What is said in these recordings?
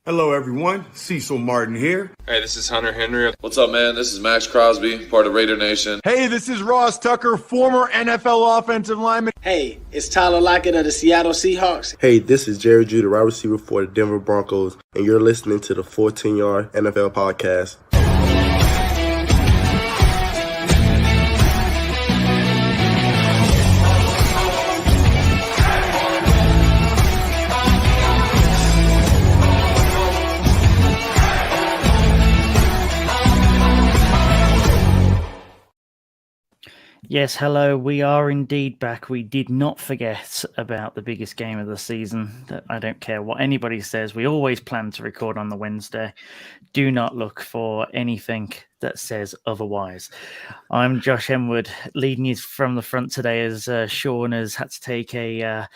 Hello, everyone. Cecil Martin here. Hey, this is Hunter Henry. What's up, man? This is Max Crosby, part of Raider Nation. Hey, this is Ross Tucker, former NFL offensive lineman. Hey, it's Tyler Lockett of the Seattle Seahawks. Hey, this is Jerry Judy, wide receiver for the Denver Broncos, and you're listening to the 14-Yard NFL Podcast. Yes, hello. We are indeed back. We did not forget about the biggest game of the season. I don't care what anybody says. We always plan to record on the Wednesday. Do not look for anything that says otherwise. I'm Josh Henwood, leading you from the front today as Sean has had to take a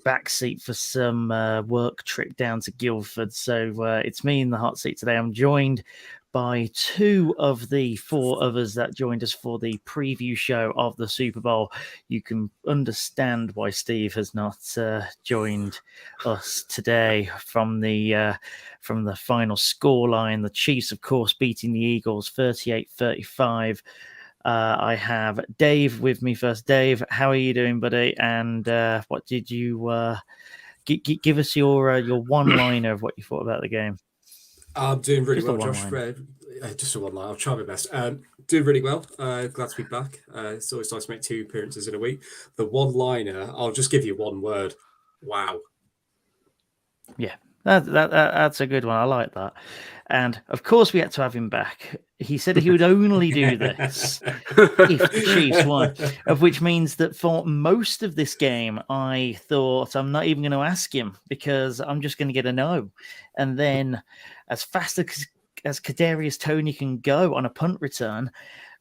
back seat for some work trip down to Guildford. So it's me in the hot seat today. I'm joined by two of the four others that joined us for the preview show of the Super Bowl. You can understand why Steve has not joined us today from the final scoreline. The Chiefs, of course, beating the Eagles 38-35. I have Dave with me first. Dave, how are you doing, buddy? And what did you give us your one-liner of what you thought about the game? I'm doing really well, Josh. Just a one line. I'll try my best. Doing really well. Glad to be back. It's always nice to make 2 appearances in a week. The one-liner, I'll just give you one word. Wow. Yeah, that's a good one. I like that. And of course, we had to have him back. He said he would only do this if the Chiefs won, of which means that for most of this game, I thought I'm not even going to ask him because I'm just going to get a no. And then as fast as Kadarius Toney can go on a punt return,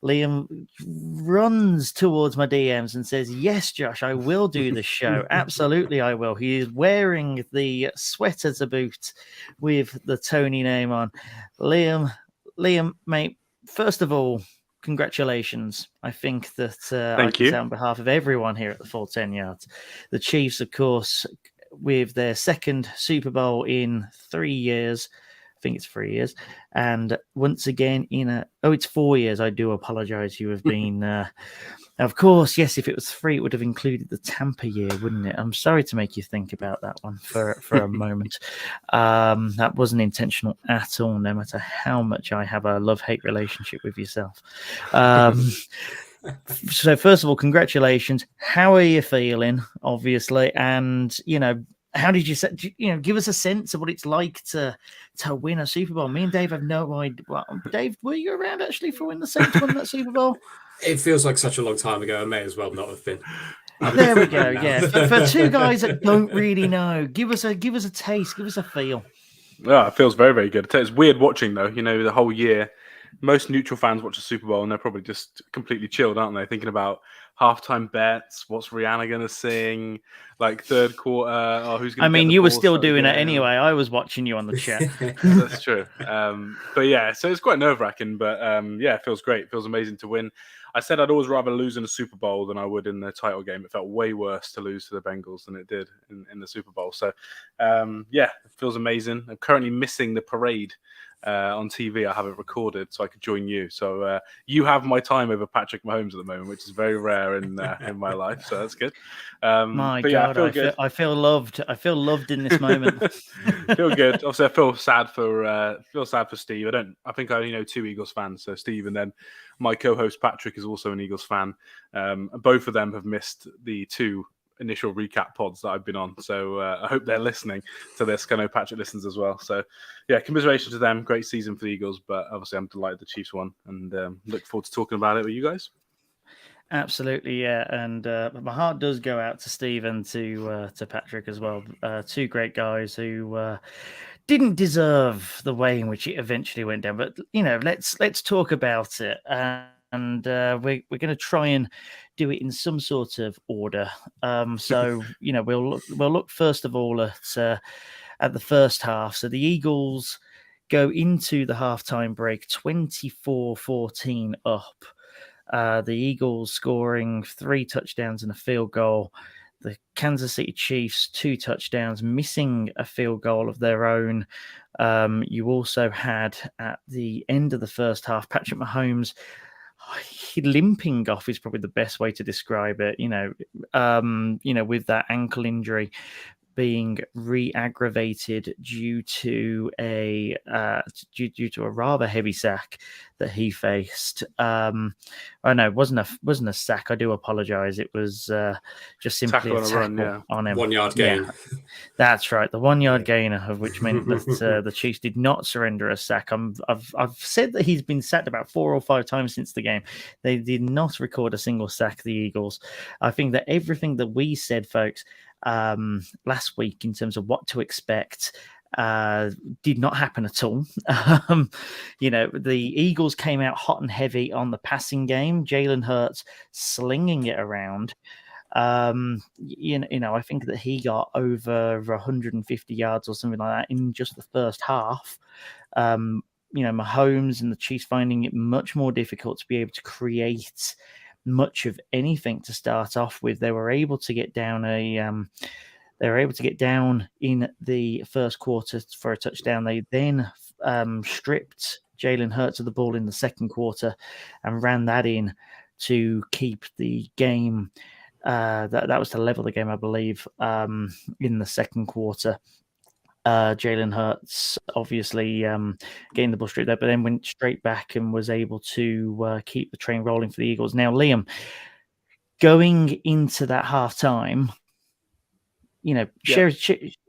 Liam runs towards my DMs and says, yes, Josh, I will do this show. Absolutely, I will. He is wearing the sweater to boot with the Toney name on. Liam, mate, first of all, congratulations. I think that I can say on behalf of everyone here at the full 10 yards. The Chiefs, of course, with their second Super Bowl in 3 years. I think it's 3 years. And once again, it's 4 years. I do apologize. You have been, of course, yes, if it was 3, it would have included the Tampa year, wouldn't it? I'm sorry to make you think about that one for a moment. That wasn't intentional at all, no matter how much I have a love-hate relationship with yourself. So first of all, congratulations. How are you feeling, obviously? And, how did you give us a sense of what it's like to win a Super Bowl? Me and Dave have no idea. Well, Dave, were you around actually for when the Saints won that Super Bowl? It feels like such a long time ago. I may as well not have been. There we go. Yeah, for two guys that don't really know, give us a taste, give us a feel. Yeah, it feels very, very good. It's weird watching though. The whole year, most neutral fans watch a Super Bowl and they're probably just completely chilled, aren't they? Thinking about halftime bets, what's Rihanna going to sing, like third quarter, who's going to I mean, you were still doing it anyway. I was watching you on the chat. That's true. But yeah, so it's quite nerve-wracking, but yeah, it feels great. It feels amazing to win. I said I'd always rather lose in a Super Bowl than I would in the title game. It felt way worse to lose to the Bengals than it did in the Super Bowl. So yeah, it feels amazing. I'm currently missing the parade on TV. I have it recorded so I could join you. So you have my time over Patrick Mahomes at the moment, which is very rare in my life. So that's good. My God, I feel loved. I feel loved in this moment. Feel good. Also, I feel sad for Steve. I think I only know 2 Eagles fans. So Steve, and then my co-host Patrick is also an Eagles fan. Both of them have missed the 2 initial recap pods that I've been on. So I hope they're listening to this. I know Patrick listens as well. So yeah, commiseration to them. Great season for the Eagles, but obviously I'm delighted the Chiefs won and look forward to talking about it with you guys. Absolutely, yeah. And my heart does go out to Steve and to Patrick as well. 2 great guys who didn't deserve the way in which it eventually went down. But, let's talk about it. And we're going to try and do it in some sort of order. So we'll look first of all at the first half. So the Eagles go into the halftime break 24-14 up. The Eagles scoring 3 touchdowns and a field goal. the Kansas City Chiefs 2 touchdowns, missing a field goal of their own. You also had at the end of the first half, Patrick Mahomes limping off is probably the best way to describe it. With that ankle injury being re-aggravated due to a rather heavy sack that he faced. It wasn't a sack. I do apologize. It was just simply a tackle on him. 1 yard gain. Yeah, that's right. The 1 yard gainer, of which meant that the Chiefs did not surrender a sack. I've said that he's been sacked about 4 or 5 times since the game. They did not record a single sack. The Eagles. I think that everything that we said, folks, last week in terms of what to expect did not happen at all. The Eagles came out hot and heavy on the passing game. Jalen Hurts slinging it around. I think that he got over 150 yards or something like that in just the first half. Mahomes and the Chiefs finding it much more difficult to be able to create much of anything to start off with. They were able to get down in the first quarter for a touchdown. They then stripped Jalen Hurts of the ball in the second quarter and ran that in to keep the game. That was to level the game, I believe, in the second quarter. Jalen Hurts obviously getting the ball straight there, but then went straight back and was able to keep the train rolling for the Eagles. Now, Liam, going into that halftime, share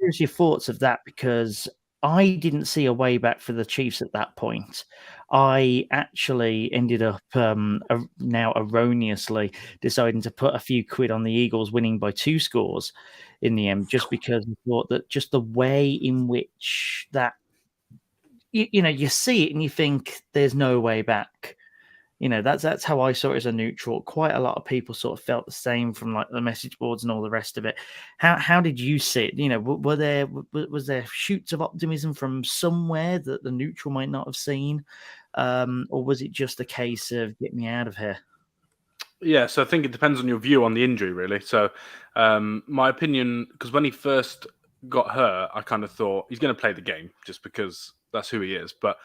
your thoughts of that, because I didn't see a way back for the Chiefs at that point. I actually ended up now erroneously deciding to put a few quid on the Eagles winning by 2 scores in the end, just because I thought that just the way in which that, you see it and you think there's no way back. That's how I saw it as a neutral. Quite a lot of people sort of felt the same from like the message boards and all the rest of it. How did you see it? Was there shoots of optimism from somewhere that the neutral might not have seen, or was it just a case of get me out of here? Yeah, so I think it depends on your view on the injury, really. So my opinion, because when he first got hurt, I kind of thought he's going to play the game just because that's who he is. But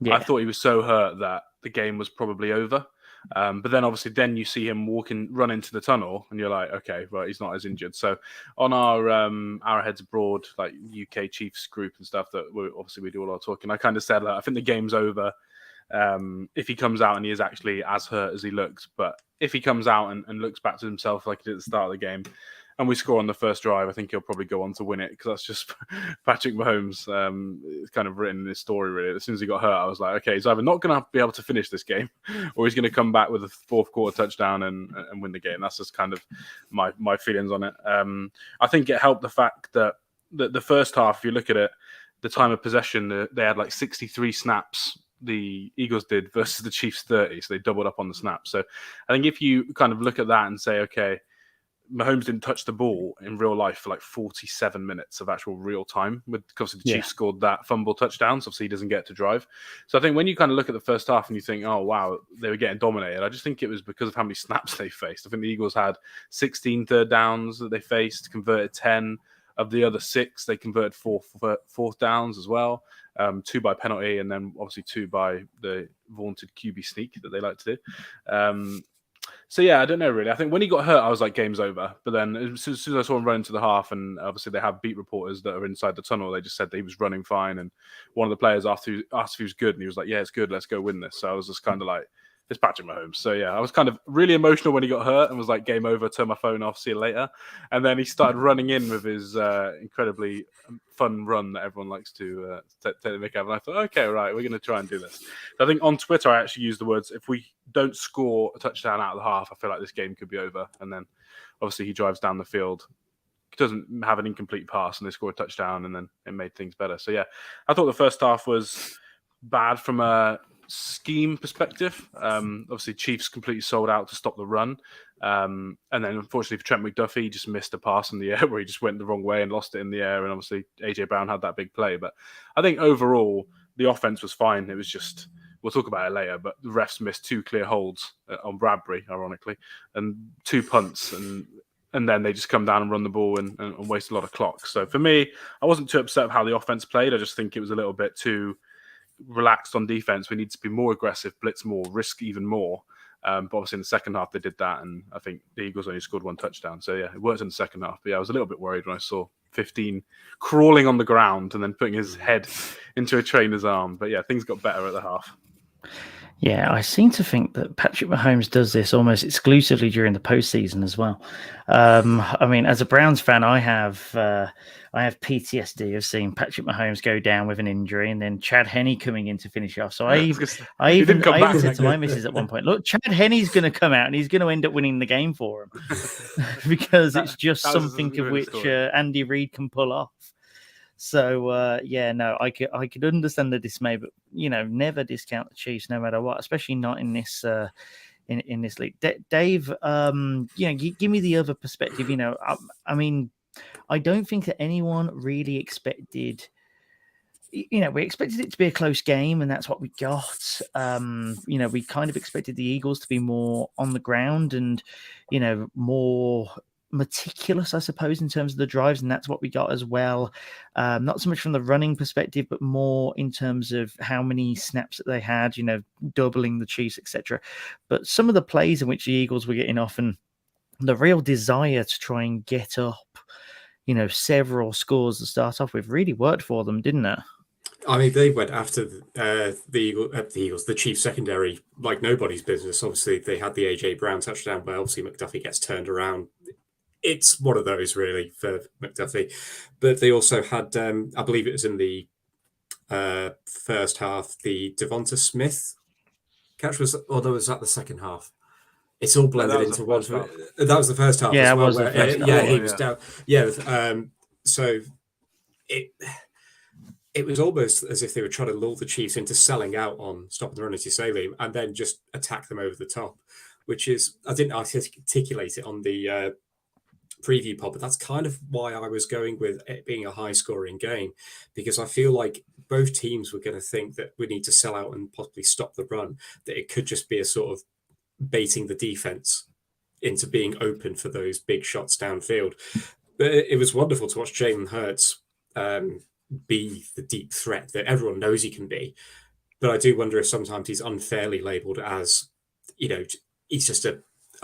I thought he was so hurt that the game was probably over. But then obviously you see him run into the tunnel and you're like, okay, right, he's not as injured. So on our Heads Abroad, like UK Chiefs group and stuff that we do all our talking, I kind of said that I think the game's over if he comes out and he is actually as hurt as he looked. But if he comes out and looks back to himself like he did at the start of the game and we score on the first drive, I think he'll probably go on to win it, because that's just Patrick Mahomes. It's kind of written in his story, really. As soon as he got hurt, I was like, okay, he's either not going to be able to finish this game or he's going to come back with a fourth quarter touchdown and win the game. That's just kind of my feelings on it. I think it helped the fact that the first half, if you look at it, the time of possession, they had like 63 snaps, the Eagles did, versus the Chiefs 30. So they doubled up on the snaps. So I think if you kind of look at that and say, okay, Mahomes didn't touch the ball in real life for like 47 minutes of actual real time. Obviously, the Chiefs scored that fumble touchdown, so obviously he doesn't get to drive. So I think when you kind of look at the first half and you think, oh, wow, they were getting dominated, I just think it was because of how many snaps they faced. I think the Eagles had 16 third downs that they faced, converted 10. Of the other 6, they converted fourth downs as well. 2 by penalty, and then obviously 2 by the vaunted QB sneak that they like to do. So yeah, I don't know really. I think when he got hurt, I was like, game's over. But then as soon as I saw him run into the half, and obviously they have beat reporters that are inside the tunnel, they just said that he was running fine. And one of the players asked if he was good, and he was like, yeah, it's good, let's go win this. So I was just kind of like, it's Patrick Mahomes. So yeah, I was kind of really emotional when he got hurt and was like, game over, turn my phone off, see you later. And then he started running in with his incredibly fun run that everyone likes to take the mick out of. And I thought, okay, right, we're going to try and do this. So I think on Twitter, I actually used the words, if we don't score a touchdown out of the half, I feel like this game could be over. And then obviously he drives down the field, doesn't have an incomplete pass, and they score a touchdown, and then it made things better. So yeah, I thought the first half was bad from a scheme perspective. Obviously Chiefs completely sold out to stop the run, and then unfortunately for Trent McDuffie, he just missed a pass in the air where he just went the wrong way and lost it in the air, and obviously AJ Brown had that big play. But I think overall the offense was fine. It was just, we'll talk about it later, but the refs missed 2 clear holds on Bradbury, ironically, and 2 punts, and and then they just come down and run the ball and waste a lot of clock. So for me, I wasn't too upset with how the offense played. I just think it was a little bit too relaxed on defense. We need to be more aggressive, blitz more, risk even more. But obviously in the second half they did that, and I think the Eagles only scored 1 touchdown. So yeah, it worked in the second half. But yeah, I was a little bit worried when I saw 15 crawling on the ground and then putting his head into a trainer's arm. But yeah, things got better at the half. Yeah, I seem to think that Patrick Mahomes does this almost exclusively during the postseason as well. I mean, as a Browns fan, I have PTSD of seeing Patrick Mahomes go down with an injury and then Chad Henne coming in to finish off. So I even said to my missus at one point, look, Chad Henne's going to come out and he's going to end up winning the game for him because it's just something of which Andy Reid can pull off. So I could understand the dismay, but never discount the Chiefs no matter what, especially not in this in this league. Dave, give me the other perspective. I mean, I don't think that anyone really expected. We expected it to be a close game, and that's what we got. We kind of expected the Eagles to be more on the ground and more meticulous, I suppose, in terms of the drives, and that's what we got as well. Not so much from the running perspective, but more in terms of how many snaps that they had, doubling the Chiefs, etc. But some of the plays in which the Eagles were getting off and the real desire to try and get up, several scores to start off with really worked for them, didn't it? I mean, they went after the Chiefs secondary like nobody's business. Obviously, they had the AJ Brown touchdown, but obviously McDuffie gets turned around. It's one of those really for McDuffie, but they also had, I believe it was in the first half, the Devonta Smith catch was that the second half? It's all blended into one. That was the first half. Yeah, as well, was the first half. He was down. Yeah, so it was almost as if they were trying to lull the Chiefs into selling out on stopping the run, as you say, Liam, and then just attack them over the top, which is, I didn't articulate it on the preview pod, but that's kind of why I was going with it being a high scoring game, because I feel like both teams were going to think that we need to sell out and possibly stop the run, that it could just be a sort of baiting the defense into being open for those big shots downfield. But it was wonderful to watch Jalen Hurts be the deep threat that everyone knows he can be. But I do wonder if sometimes he's unfairly labeled as, he's just a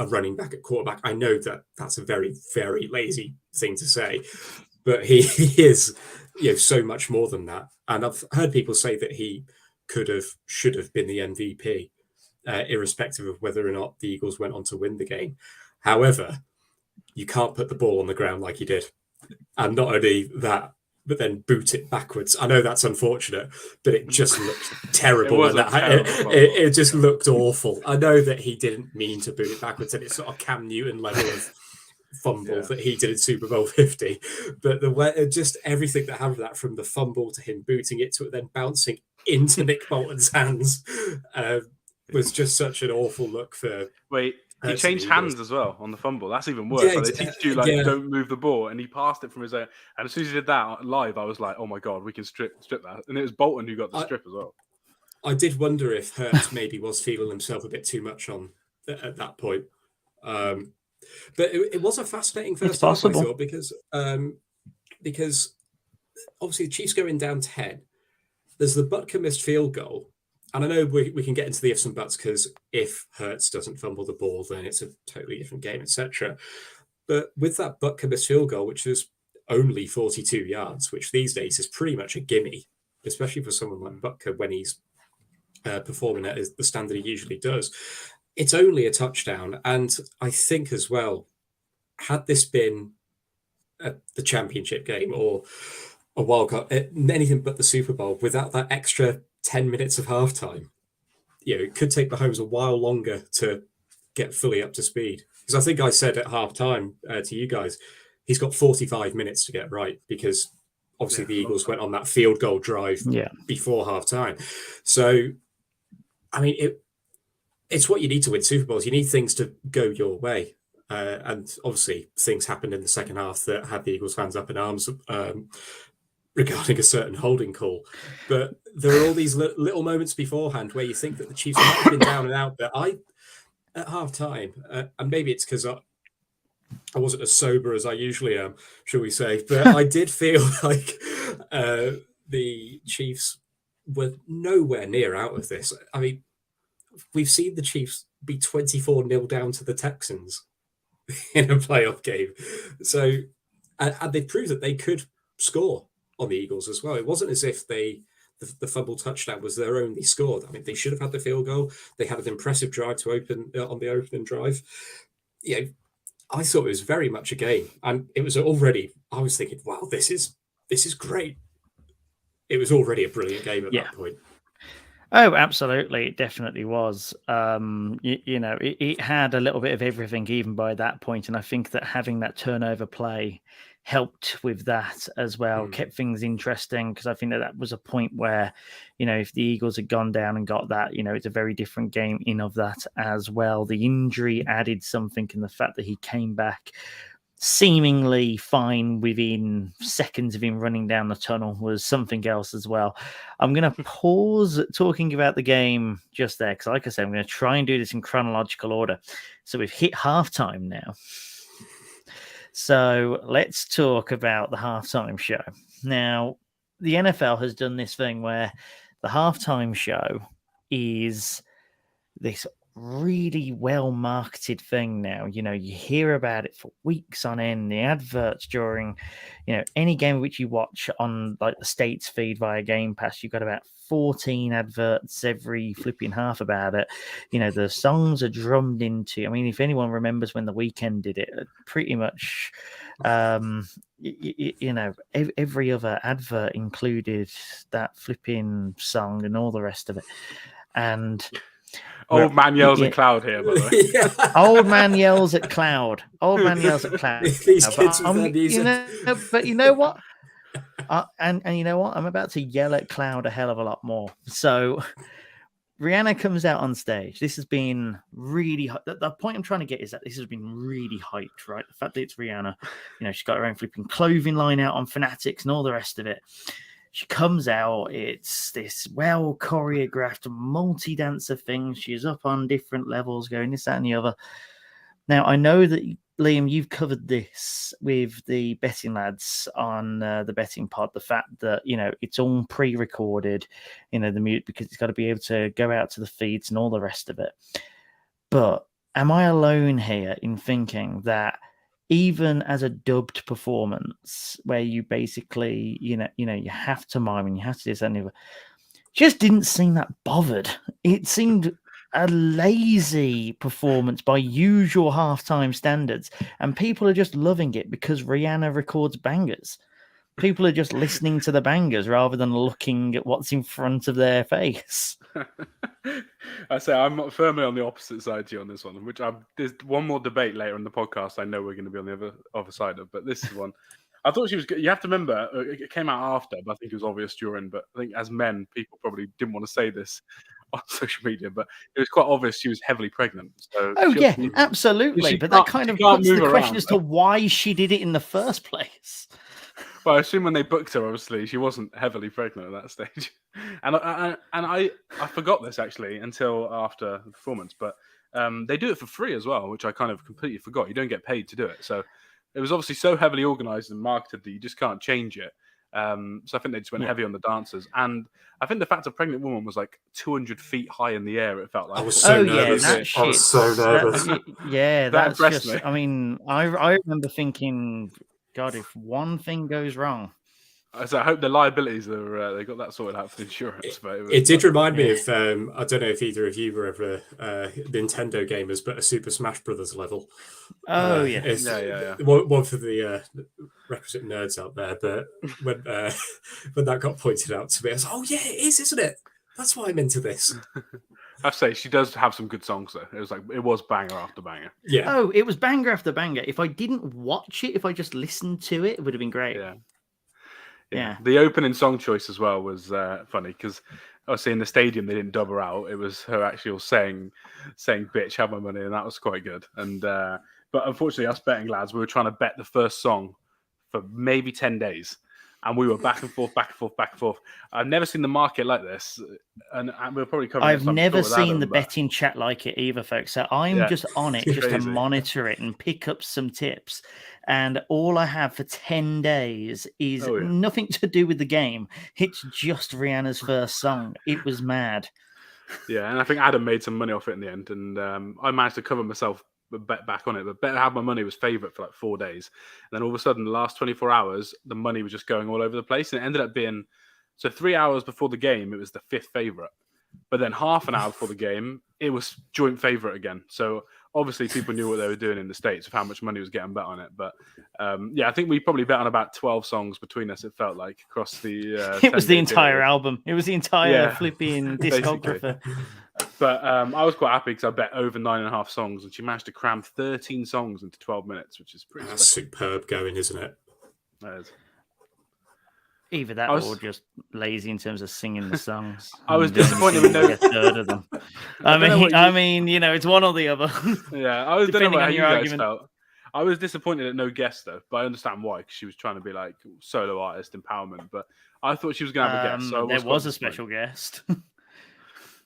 running back at quarterback. I know that that's a very, very lazy thing to say, but he is, so much more than that. And I've heard people say that he should have been the MVP, irrespective of whether or not the Eagles went on to win the game. However, you can't put the ball on the ground like he did. And not only that, but then boot it backwards. I know that's unfortunate, but it just looked terrible. It just looked awful. I know that he didn't mean to boot it backwards, and it's sort of Cam Newton level of fumble that he did in Super Bowl 50. But the way, just everything that happened, that from the fumble to him booting it to it then bouncing into Nick Bolton's hands, was just such an awful look for. Wait. He changed hands as well on the fumble. That's even worse. They teach you don't move the ball, and he passed it from his own. And as soon as he did that live, I was like, "Oh my god, we can strip that!" And it was Bolton who got the strip as well. I did wonder if Hurts maybe was feeling himself a bit too much at that point. But it was a fascinating first half, I thought, because obviously the Chiefs going down 10. There's the Butker missed field goal. And I know we can get into the ifs and buts, because if Hurts doesn't fumble the ball, then it's a totally different game, etc. But with that Butker missed field goal, which was only 42 yards, which these days is pretty much a gimme, especially for someone like Butker when he's performing at the standard he usually does, it's only a touchdown. And I think as well, had this been the championship game or a wild card, anything but the Super Bowl, without that extra 10 minutes of halftime, it could take Mahomes a while longer to get fully up to speed. Because I think I said at halftime to you guys, he's got 45 minutes to get right, because obviously the Eagles went on that field goal drive before halftime. So, I mean, it's what you need to win Super Bowls. You need things to go your way. And obviously things happened in the second half that had the Eagles fans up in arms regarding a certain holding call. But there are all these little moments beforehand where you think that the Chiefs might have been down and out. But at half time, and maybe it's because I wasn't as sober as I usually am, shall we say. But I did feel like the Chiefs were nowhere near out of this. I mean, we've seen the Chiefs be 24-0 down to the Texans in a playoff game. So, and they proved that they could score on the Eagles as well. It wasn't as if the fumble touchdown was their only score. I mean, they should have had the field goal. They had an impressive drive to open on the opening drive. Yeah, I thought it was very much a game, and it was already. I was thinking, wow, this is great. It was already a brilliant game at that point. Oh, absolutely. It definitely was. It had a little bit of everything even by that point. And I think that having that turnover play helped with that as well, kept things interesting, because I think that was a point where, if the Eagles had gone down and got that, it's a very different game in of that as well. The injury added something in the fact that he came back seemingly fine within seconds of him running down the tunnel was something else as well. I'm going to pause talking about the game just there, because like I said, I'm going to try and do this in chronological order. So we've hit halftime now. So let's talk about the halftime show. Now, the NFL has done this thing where the halftime show is this really well marketed thing now. You hear about it for weeks on end. The adverts during any game which you watch on like the States feed via Game Pass, you've got about 14 adverts every flipping half about it. The songs are drummed into. I mean, if anyone remembers when The Weeknd did it, pretty much every other advert included that flipping song and all the rest of it. And Old man yells at cloud here, by the way. Old man yells at cloud. Old man yells at cloud. These kids with their music. But you know what? And you know what? I'm about to yell at cloud a hell of a lot more. So Rihanna comes out on stage. This has been really the point I'm trying to get is that this has been really hyped, right? The fact that it's Rihanna, she's got her own flipping clothing line out on Fanatics and all the rest of it. She comes out, it's this well choreographed multi-dancer thing. She's up on different levels, going this, that, and the other. Now, I know that, Liam, you've covered this with the betting lads on the betting pod, the fact that, it's all pre-recorded, the mute, because it's got to be able to go out to the feeds and all the rest of it. But am I alone here in thinking that even as a dubbed performance where you basically, you have to mime and you have to do this and the other, just didn't seem that bothered. It seemed a lazy performance by usual halftime standards, and people are just loving it because Rihanna records bangers. People are just listening to the bangers rather than looking at what's in front of their face. I say I'm firmly on the opposite side to you on this one, there's one more debate later in the podcast I know we're going to be on the other side of, but this is one. I thought she was good. You have to remember, it came out after, but I think it was obvious during, but I think as men, people probably didn't want to say this on social media, but it was quite obvious she was heavily pregnant. So absolutely. But that kind of puts the question as to why she did it in the first place. Well, I assume when they booked her, obviously, she wasn't heavily pregnant at that stage. And I forgot this, actually, until after the performance. But they do it for free as well, which I kind of completely forgot. You don't get paid to do it. So it was obviously so heavily organised and marketed that you just can't change it. So I think they just went heavy on the dancers. And I think the fact a pregnant woman was like 200 feet high in the air, it felt like. I was so nervous. I was so nervous. That's just, me. I mean, I remember thinking, God, if one thing goes wrong. So I hope the liabilities are they got that sorted out for the insurance. It did remind me of I don't know if either of you were ever Nintendo gamers, but a Super Smash Brothers level. Oh yeah. One for the requisite nerds out there. But when that got pointed out to me, I was like, oh yeah, it is, isn't it? That's why I'm into this. I have to say, she does have some good songs though. It was banger after banger. Yeah. Oh, it was banger after banger. If I didn't watch it, if I just listened to it, it would have been great. Yeah. The opening song choice as well was funny because obviously in the stadium they didn't dub her out. It was her actually saying "bitch, have my money," and that was quite good. And but unfortunately, us betting lads, we were trying to bet the first song for maybe 10 days. and we were back and forth, back and forth, back and forth. I've never seen the market like this, and we'll probably cover. I've never seen the betting chat like it either, folks. So I'm just on it just to monitor it and pick up some tips. And all I have for 10 days is nothing to do with the game. It's just Rihanna's first song. It was mad. Yeah, and I think Adam made some money off it in the end, and I managed to cover myself back on it. But Better Have My Money was favourite for like 4 days, and then all of a sudden, the last 24 hours, the money was just going all over the place, and it ended up being 3 hours before the game, it was the 5th favourite, but then half an hour before the game, it was joint favourite again. So obviously, people knew what they were doing in the States of how much money was getting bet on it. But I think we probably bet on about 12 songs between us. It felt like across the. It was the entire album. It was the entire flipping discographer. But I was quite happy because I bet over 9.5 songs, and she managed to cram 13 songs into 12 minutes, which is pretty. That's superb going, isn't it? That is. Either that or just lazy in terms of singing the songs. I was disappointed with a third of them. I mean, it's one or the other. Yeah, I was depending on how you guys felt. I was disappointed at no guest though, but I understand why, because she was trying to be like solo artist empowerment. But I thought she was going to have a guest. So there was a special guest.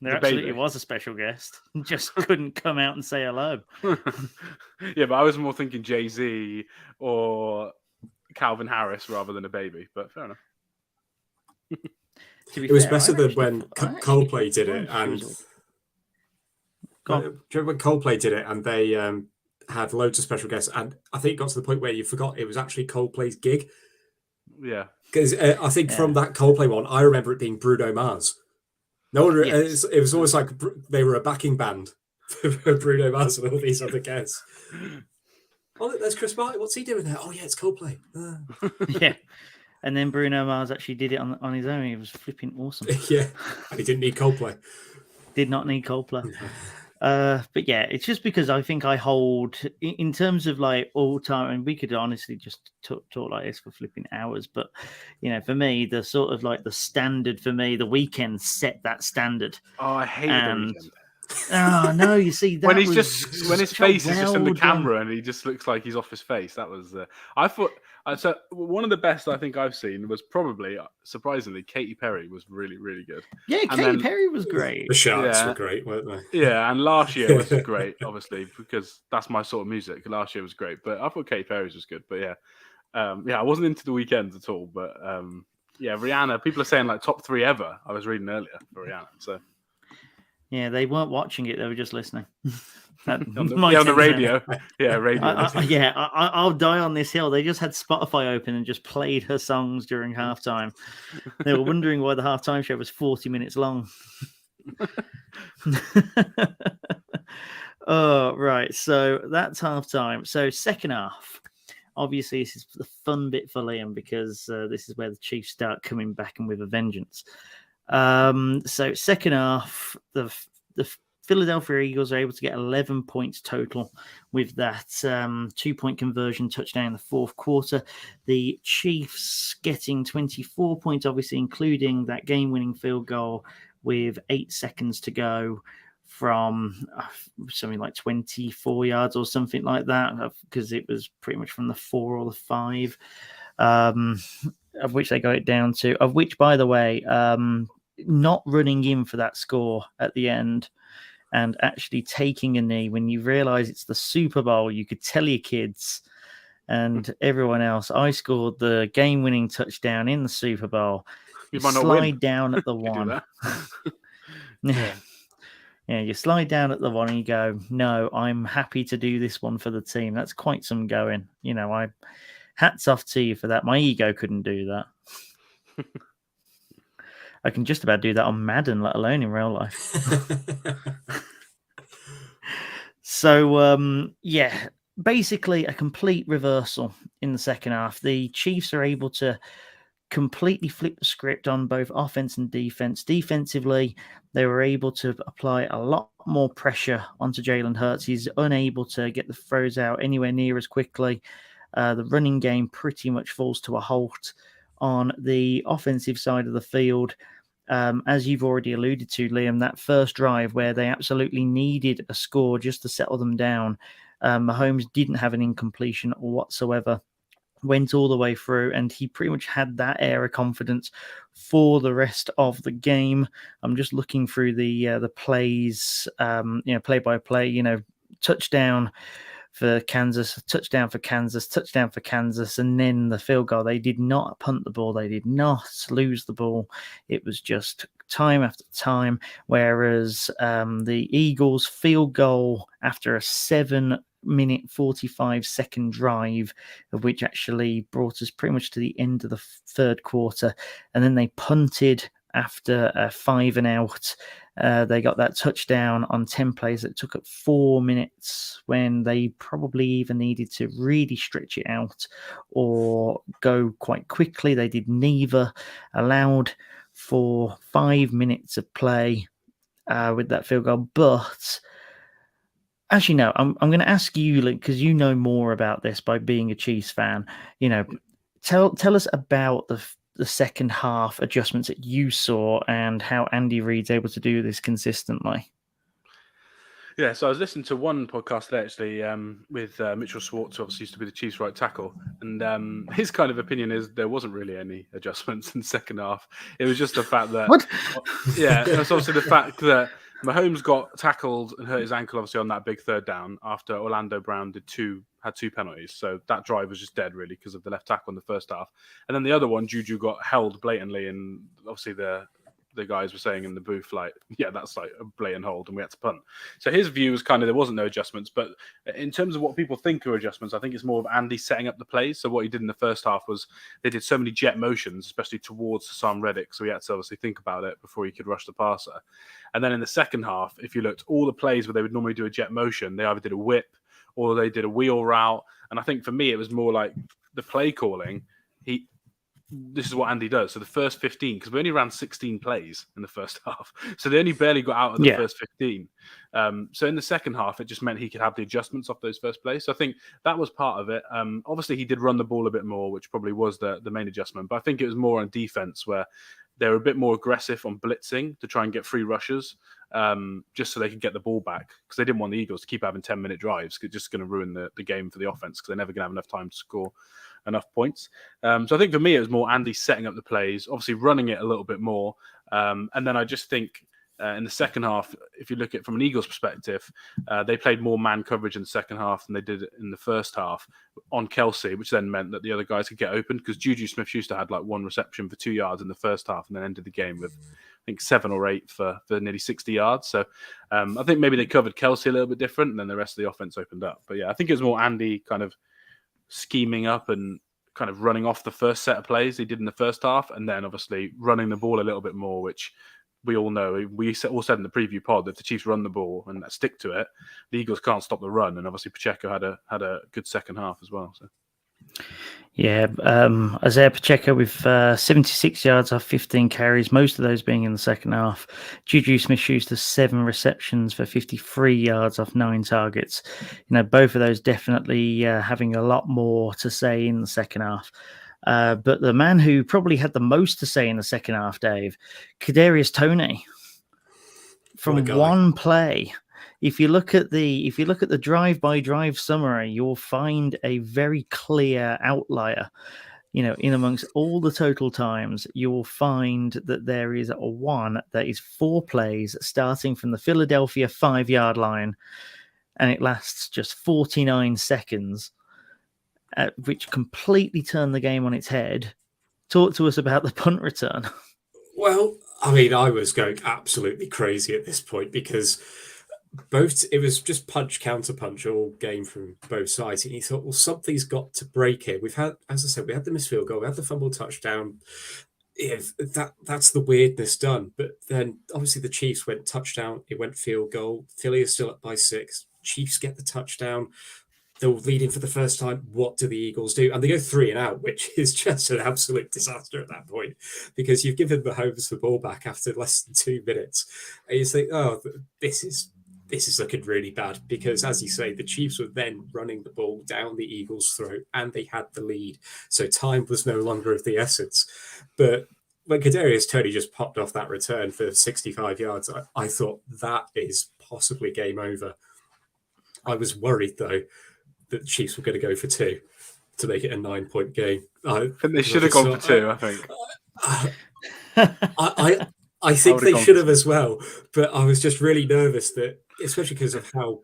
There absolutely was a special guest. Just couldn't come out and say hello. Yeah, but I was more thinking Jay-Z or Calvin Harris rather than a baby. But fair enough. It was better than when Coldplay did it, and do you remember when Coldplay did it, and they had loads of special guests, and I think it got to the point where you forgot it was actually Coldplay's gig. Yeah, because I think from that Coldplay one, I remember it being Bruno Mars. No one. Yes. It was almost like they were a backing band for Bruno Mars and all these other guests. Oh, look, there's Chris Martin. What's he doing there? Oh, yeah, it's Coldplay. Yeah. And then Bruno Mars actually did it on his own. He was flipping awesome. Yeah, and he didn't need Coldplay. Did not need Coldplay. But yeah, it's just because I think I hold, in terms of like all time, and we could honestly just talk like this for flipping hours. But, for me, the sort of like the standard for me, the Weeknd set that standard. Oh, I hate The Weeknd. Oh no! You see that when his face is just in the camera and he just looks like he's off his face. That was I thought so. One of the best I think I've seen was probably surprisingly Katy Perry was really really good. Yeah, Katy Perry was great. The Sharks were great, weren't they? Yeah, and last year was great, obviously because that's my sort of music. Last year was great, but I thought Katy Perry's was good. But I wasn't into The Weeknd at all. But Rihanna. People are saying like top 3 ever. I was reading earlier for Rihanna. So. Yeah, they weren't watching it; they were just listening. on the radio. Yeah, radio. I'll die on this hill. They just had Spotify open and just played her songs during halftime. They were wondering why the halftime show was 40 minutes long. Oh, right. So that's halftime. So second half. Obviously, this is the fun bit for Liam because this is where the Chiefs start coming back and with a vengeance. So second half, the Philadelphia Eagles are able to get 11 points total with that 2-point conversion touchdown in the fourth quarter. The Chiefs getting 24 points, obviously including that game-winning field goal with 8 seconds to go from something like 24 yards or something like that, because it was pretty much from the 4 or the 5, of which they got it down to, of which, by the way, not running in for that score at the end and actually taking a knee when you realize it's the Super Bowl. You could tell your kids and everyone else, I scored the game-winning touchdown in the Super Bowl. You slide down at the one. Yeah, you slide down at the one and you go, no, I'm happy to do this one for the team. That's quite some going. Hats off to you for that. My ego couldn't do that. I can just about do that on Madden, let alone in real life. So, basically a complete reversal in the second half. The Chiefs are able to completely flip the script on both offense and defense. Defensively, they were able to apply a lot more pressure onto Jalen Hurts. He's unable to get the throws out anywhere near as quickly. The running game pretty much falls to a halt. On the offensive side of the field, as you've already alluded to, Liam, that first drive where they absolutely needed a score just to settle them down, Mahomes didn't have an incompletion whatsoever went all the way through, and he pretty much had that air of confidence for the rest of the game. I'm just looking through the plays, play by play, touchdown for Kansas, touchdown for Kansas, touchdown for Kansas, and then the field goal. They did not punt the ball. They did not lose the ball. It was just time after time, whereas the Eagles' field goal after a 7-minute 45-second drive, of which actually brought us pretty much to the end of the third quarter, and then they punted after a 5 and out. They got that touchdown on 10 plays that took up 4 minutes when they probably even needed to really stretch it out or go quite quickly. They did neither, allowed for 5 minutes of play with that field goal. But actually, no, I'm going to ask you, because you know more about this by being a Chiefs fan. Tell us about the second half adjustments that you saw and how Andy Reid's able to do this consistently. Yeah, so I was listening to one podcast today, actually, with Mitchell Schwartz, who obviously used to be the Chiefs' right tackle, and his kind of opinion is there wasn't really any adjustments in the second half. It was just the fact that, what? Yeah, that's obviously the fact that Mahomes got tackled and hurt his ankle, obviously on that big third down after Orlando Brown had two penalties. So that drive was just dead, really, because of the left tackle in the first half. And then the other one, Juju got held blatantly, and obviously the guys were saying in the booth, like, yeah, that's like a blatant hold, and we had to punt. So his view was kind of there wasn't no adjustments. But in terms of what people think are adjustments, I think it's more of Andy setting up the plays. So what he did in the first half was they did so many jet motions, especially towards Hassan Reddick. So he had to obviously think about it before he could rush the passer. And then in the second half, if you looked, all the plays where they would normally do a jet motion, they either did a whip or they did a wheel route. And I think for me, it was more like the play calling. This is what Andy does. So the first 15, because we only ran 16 plays in the first half. So they only barely got out of the first 15. So in the second half, it just meant he could have the adjustments off those first plays. So I think that was part of it. Obviously, he did run the ball a bit more, which probably was the main adjustment. But I think it was more on defense where they were a bit more aggressive on blitzing to try and get free rushes, just so they could get the ball back, because they didn't want the Eagles to keep having 10-minute drives. It's just going to ruin the game for the offense, because they're never going to have enough time to score enough points. So I think for me, it was more Andy setting up the plays, obviously running it a little bit more. And then I just think in the second half, if you look at it from an Eagles perspective, they played more man coverage in the second half than they did in the first half on Kelsey, which then meant that the other guys could get open, because Juju Smith-Schuster had like one reception for 2 yards in the first half and then ended the game with, I think, 7 or 8 for nearly 60 yards. So I think maybe they covered Kelsey a little bit different, and then the rest of the offense opened up. But yeah, I think it was more Andy kind of scheming up and kind of running off the first set of plays he did in the first half, and then obviously running the ball a little bit more, which we all know. We all said in the preview pod that if the Chiefs run the ball and stick to it, the Eagles can't stop the run. And obviously Pacheco had a good second half as well. So. Yeah, Isaiah Pacheco with 76 yards off 15 carries, most of those being in the second half. Juju Smith-Schuster 7 receptions for 53 yards off 9 targets. Both of those definitely having a lot more to say in the second half. But the man who probably had the most to say in the second half, Dave, Kadarius Toney, from one play. If you look at the drive-by-drive summary, you'll find a very clear outlier. In amongst all the total times, you will find that there is one that is 4 plays starting from the Philadelphia 5-yard line, and it lasts just 49 seconds, which completely turned the game on its head. Talk to us about the punt return. Well, I mean, I was going absolutely crazy at this point, because it was just punch, counter punch all game from both sides. And you thought, well, something's got to break here. We've had, as I said, we had the missed field goal, we had the fumble touchdown. That's the weirdness done. But then obviously the Chiefs went touchdown, it went field goal. Philly is still up by 6. Chiefs get the touchdown. They're leading for the first time. What do the Eagles do? And they go 3 and out, which is just an absolute disaster at that point, because you've given Mahomes the ball back after less than 2 minutes. And you think, oh, this is looking really bad, because, as you say, the Chiefs were then running the ball down the Eagles' throat and they had the lead. So time was no longer of the essence. But when Kadarius Toney just popped off that return for 65 yards, I thought that is possibly game over. I was worried, though, that the Chiefs were going to go for 2. to make it a 9-point game. I think they should have gone for 2. I think. I think they should have as well, but I was just really nervous that, especially because of how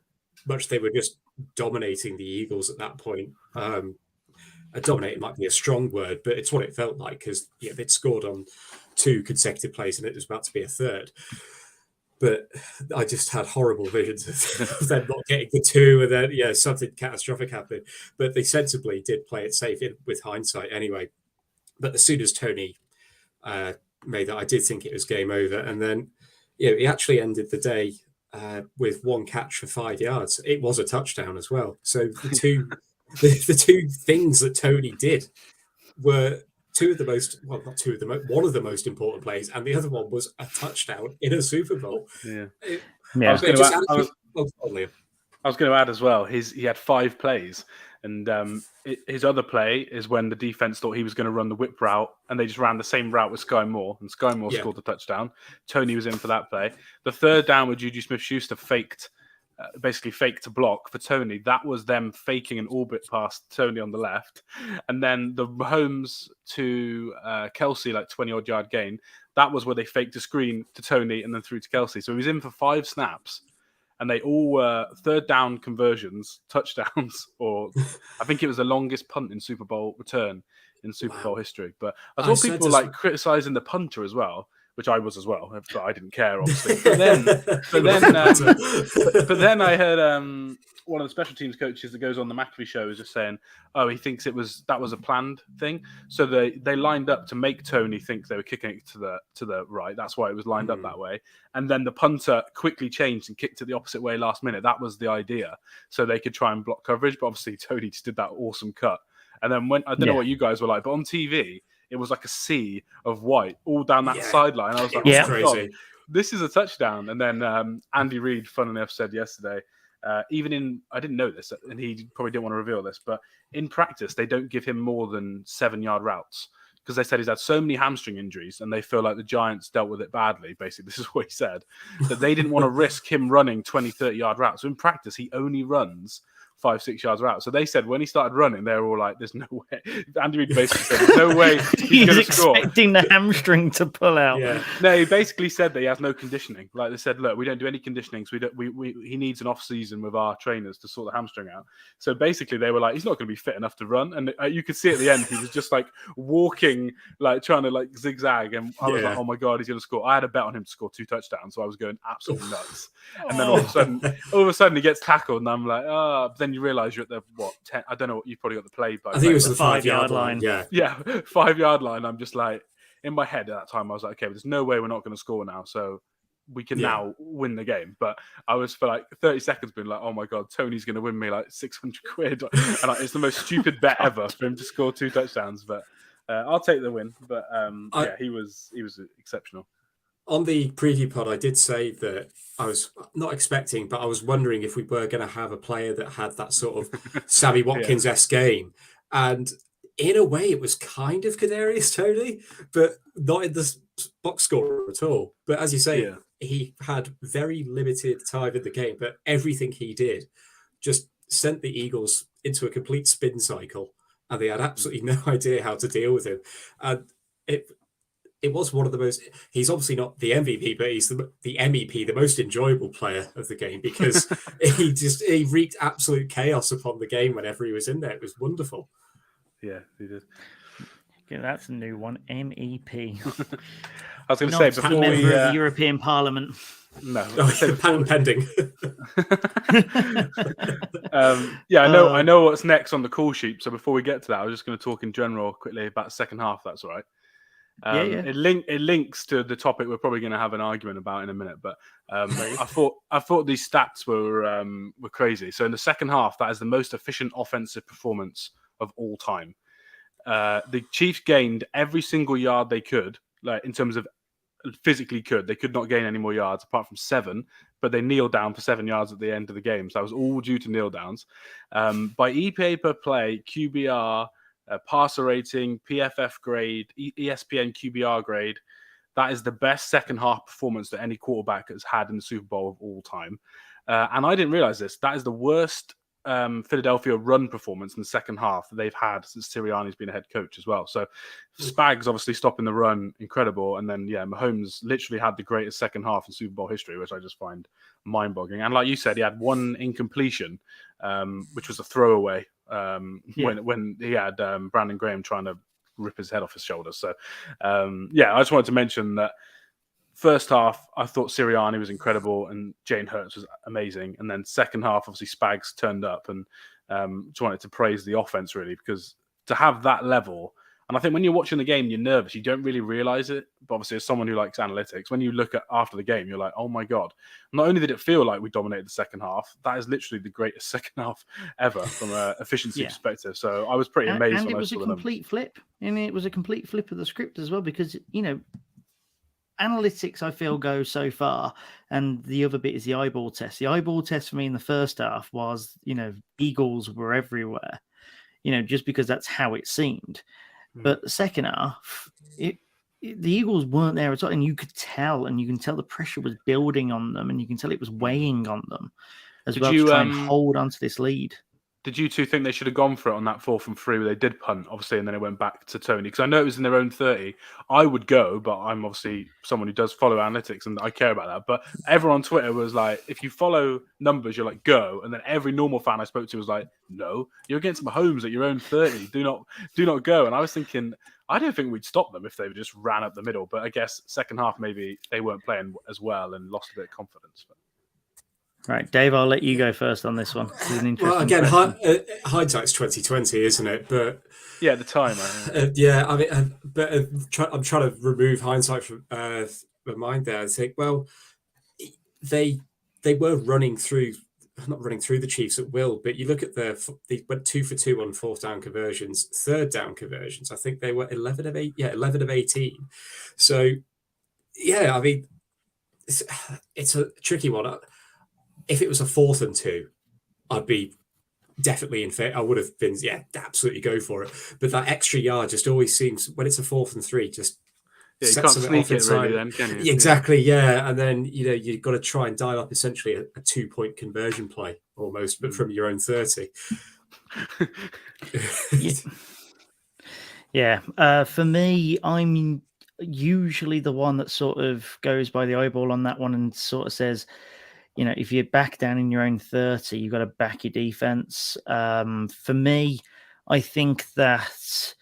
much they were just dominating the Eagles at that point. Dominating might be a strong word, but it's what it felt like because they'd scored on 2 consecutive plays and it was about to be a third. But I just had horrible visions of them not getting the 2 and then something catastrophic happened. But they sensibly did play it safe with hindsight anyway. But as soon as Tony made that, I did think it was game over. And then he actually ended the day with 1 catch for 5 yards. It was a touchdown as well. So the two things that Tony did were one of the most important plays, and the other one was a touchdown in a Super Bowl. Yeah. Yeah. I was going to add as well. He had 5 plays, and his other play is when the defense thought he was going to run the whip route, and they just ran the same route with Sky Moore, and Sky Moore scored the touchdown. Tony was in for that play. The third down with Juju Smith-Schuster basically faked to block for Tony. That was them faking an orbit past Tony on the left, and then the Mahomes to Kelsey, like 20-odd yard gain. That was where they faked a screen to Tony and then through to Kelsey. So he was in for 5 snaps, and they all were third down conversions, touchdowns, or I think it was the longest punt in Super Bowl return in Super Bowl history. But I saw people criticizing the punter as well, which I was as well, but I didn't care, obviously. But then I heard one of the special teams coaches that goes on the McAfee show is just saying, "Oh, he thinks that was a planned thing." So they lined up to make Tony think they were kicking it to the right. That's why it was lined up that way. And then the punter quickly changed and kicked it the opposite way last minute. That was the idea, so they could try and block coverage. But obviously, Tony just did that awesome cut. And then I don't know what you guys were like, but on TV, it was like a sea of white all down that sideline. I was like, crazy. This is a touchdown. And then Andy Reid, fun enough, said yesterday, I didn't know this, and he probably didn't want to reveal this, but in practice, they don't give him more than 7-yard routes because they said he's had so many hamstring injuries and they feel like the Giants dealt with it badly. Basically, this is what he said, that they didn't want to risk him running 20, 30-yard routes. So in practice, he only runs 5-6 yards out. So they said when he started running, they were all like, "There's no way." Andy Reid basically said, "There's no way he's going to score." Expecting the hamstring to pull out. Yeah. No, he basically said that he has no conditioning. Like they said, "Look, we don't do any conditioning, so he needs an off season with our trainers to sort the hamstring out." So basically, they were like, "He's not going to be fit enough to run," and you could see at the end he was just like walking, like trying to like zigzag, and I was like, "Oh my god, he's going to score!" I had a bet on him to score 2 touchdowns, so I was going absolutely nuts. And then all of a sudden, he gets tackled, and I'm like, "Oh!" But then you realise you're at the 10? I don't know. You probably got the play by. I think it was the 5-yard line. Yeah, 5-yard line. I'm just like in my head at that time. I was like, okay, there's no way we're not going to score now, so we can now win the game. But I was for like 30 seconds being like, oh my god, Tony's going to win me like 600 quid, and it's the most stupid bet ever for him to score 2 touchdowns. But I'll take the win. But he was exceptional. On the preview pod, I did say that I was not expecting, but I was wondering if we were going to have a player that had that sort of Sammy Watkins-esque game. And in a way, it was kind of Kadarius Toney, but not in the box score at all. But as you say, he had very limited time in the game, but everything he did just sent the Eagles into a complete spin cycle, and they had absolutely no idea how to deal with him. And it was one of the most. He's obviously not the MVP, but he's the MEP, the most enjoyable player of the game, because he wreaked absolute chaos upon the game whenever he was in there. It was wonderful. Yeah, he did. Yeah, that's a new one. MEP. I was going to say before member we of the European Parliament. No, patent pending. I know what's next on the call sheet. So before we get to that, I was just going to talk in general quickly about the second half. That's all right. It links to the topic we're probably going to have an argument about in a minute, but I thought these stats were crazy. So in the second half, that is the most efficient offensive performance of all time. The Chiefs gained every single yard they could, like in terms of physically could. They could not gain any more yards apart from 7, but they kneeled down for 7 yards at the end of the game. So that was all due to kneel downs. By EPA per play, QBR, passer rating, PFF grade, ESPN QBR grade, that is the best second half performance that any quarterback has had in the Super Bowl of all time. And I didn't realize this. That is the worst Philadelphia run performance in the second half that they've had since Sirianni's been a head coach as well. So Spags obviously stopping the run, incredible. And then, Mahomes literally had the greatest second half in Super Bowl history, which I just find mind-boggling. And like you said, he had one incompletion, which was a throwaway when he had Brandon Graham trying to rip his head off his shoulders. So, I just wanted to mention that first half, I thought Sirianni was incredible and Jalen Hurts was amazing. And then second half, obviously Spags turned up and just wanted to praise the offense really, because to have that level, and I think when you're watching the game, you're nervous. You don't really realize it. But obviously, as someone who likes analytics, when you look at after the game, you're like, oh my God. Not only did it feel like we dominated the second half, that is literally the greatest second half ever from an efficiency perspective. So I was pretty amazed. And it was a complete flip. And it was a complete flip of the script as well, because, analytics, I feel, go so far, and the other bit is the eyeball test. The eyeball test for me in the first half was, Eagles were everywhere, just because that's how it seemed. But the second half, the Eagles weren't there at all, and you could tell, and you can tell the pressure was building on them, and you can tell it was weighing on them as well to try and hold on to this lead. Did you two think they should have gone for it on that 4th and 3 where they did punt, obviously, and then it went back to Tony? Because I know it was in their own 30. I would go, but I'm obviously someone who does follow analytics and I care about that. But everyone on Twitter was like, if you follow numbers, you're like, go. And then every normal fan I spoke to was like, no, you're against Mahomes at your own 30. Do not go. And I was thinking, I don't think we'd stop them if they just ran up the middle. But I guess second half, maybe they weren't playing as well and lost a bit of confidence. But... Right, Dave, I'll let you go first on this one. This is an interesting again, hindsight's 2020, isn't it? But at the time, but I'm trying to remove hindsight from my mind there. I think, well, they were not running through the Chiefs at will. But you look at they went 2 for 2 on 4th down conversions, 3rd down conversions. I think they were 11 of 18. So, I mean, it's a tricky one. If it was a 4th and 2, I'd be definitely in favor. I would have been, absolutely go for it. But that extra yard just always seems, when it's a 4th and 3, just you can't sneak it really then, can you? Exactly, yeah. And then, you've got to try and dial up essentially a 2-point conversion play almost, but from your own 30. For me, I'm usually the one that sort of goes by the eyeball on that one and sort of says, if you're back down in your own 30, you've got to back your defense. For me, I think that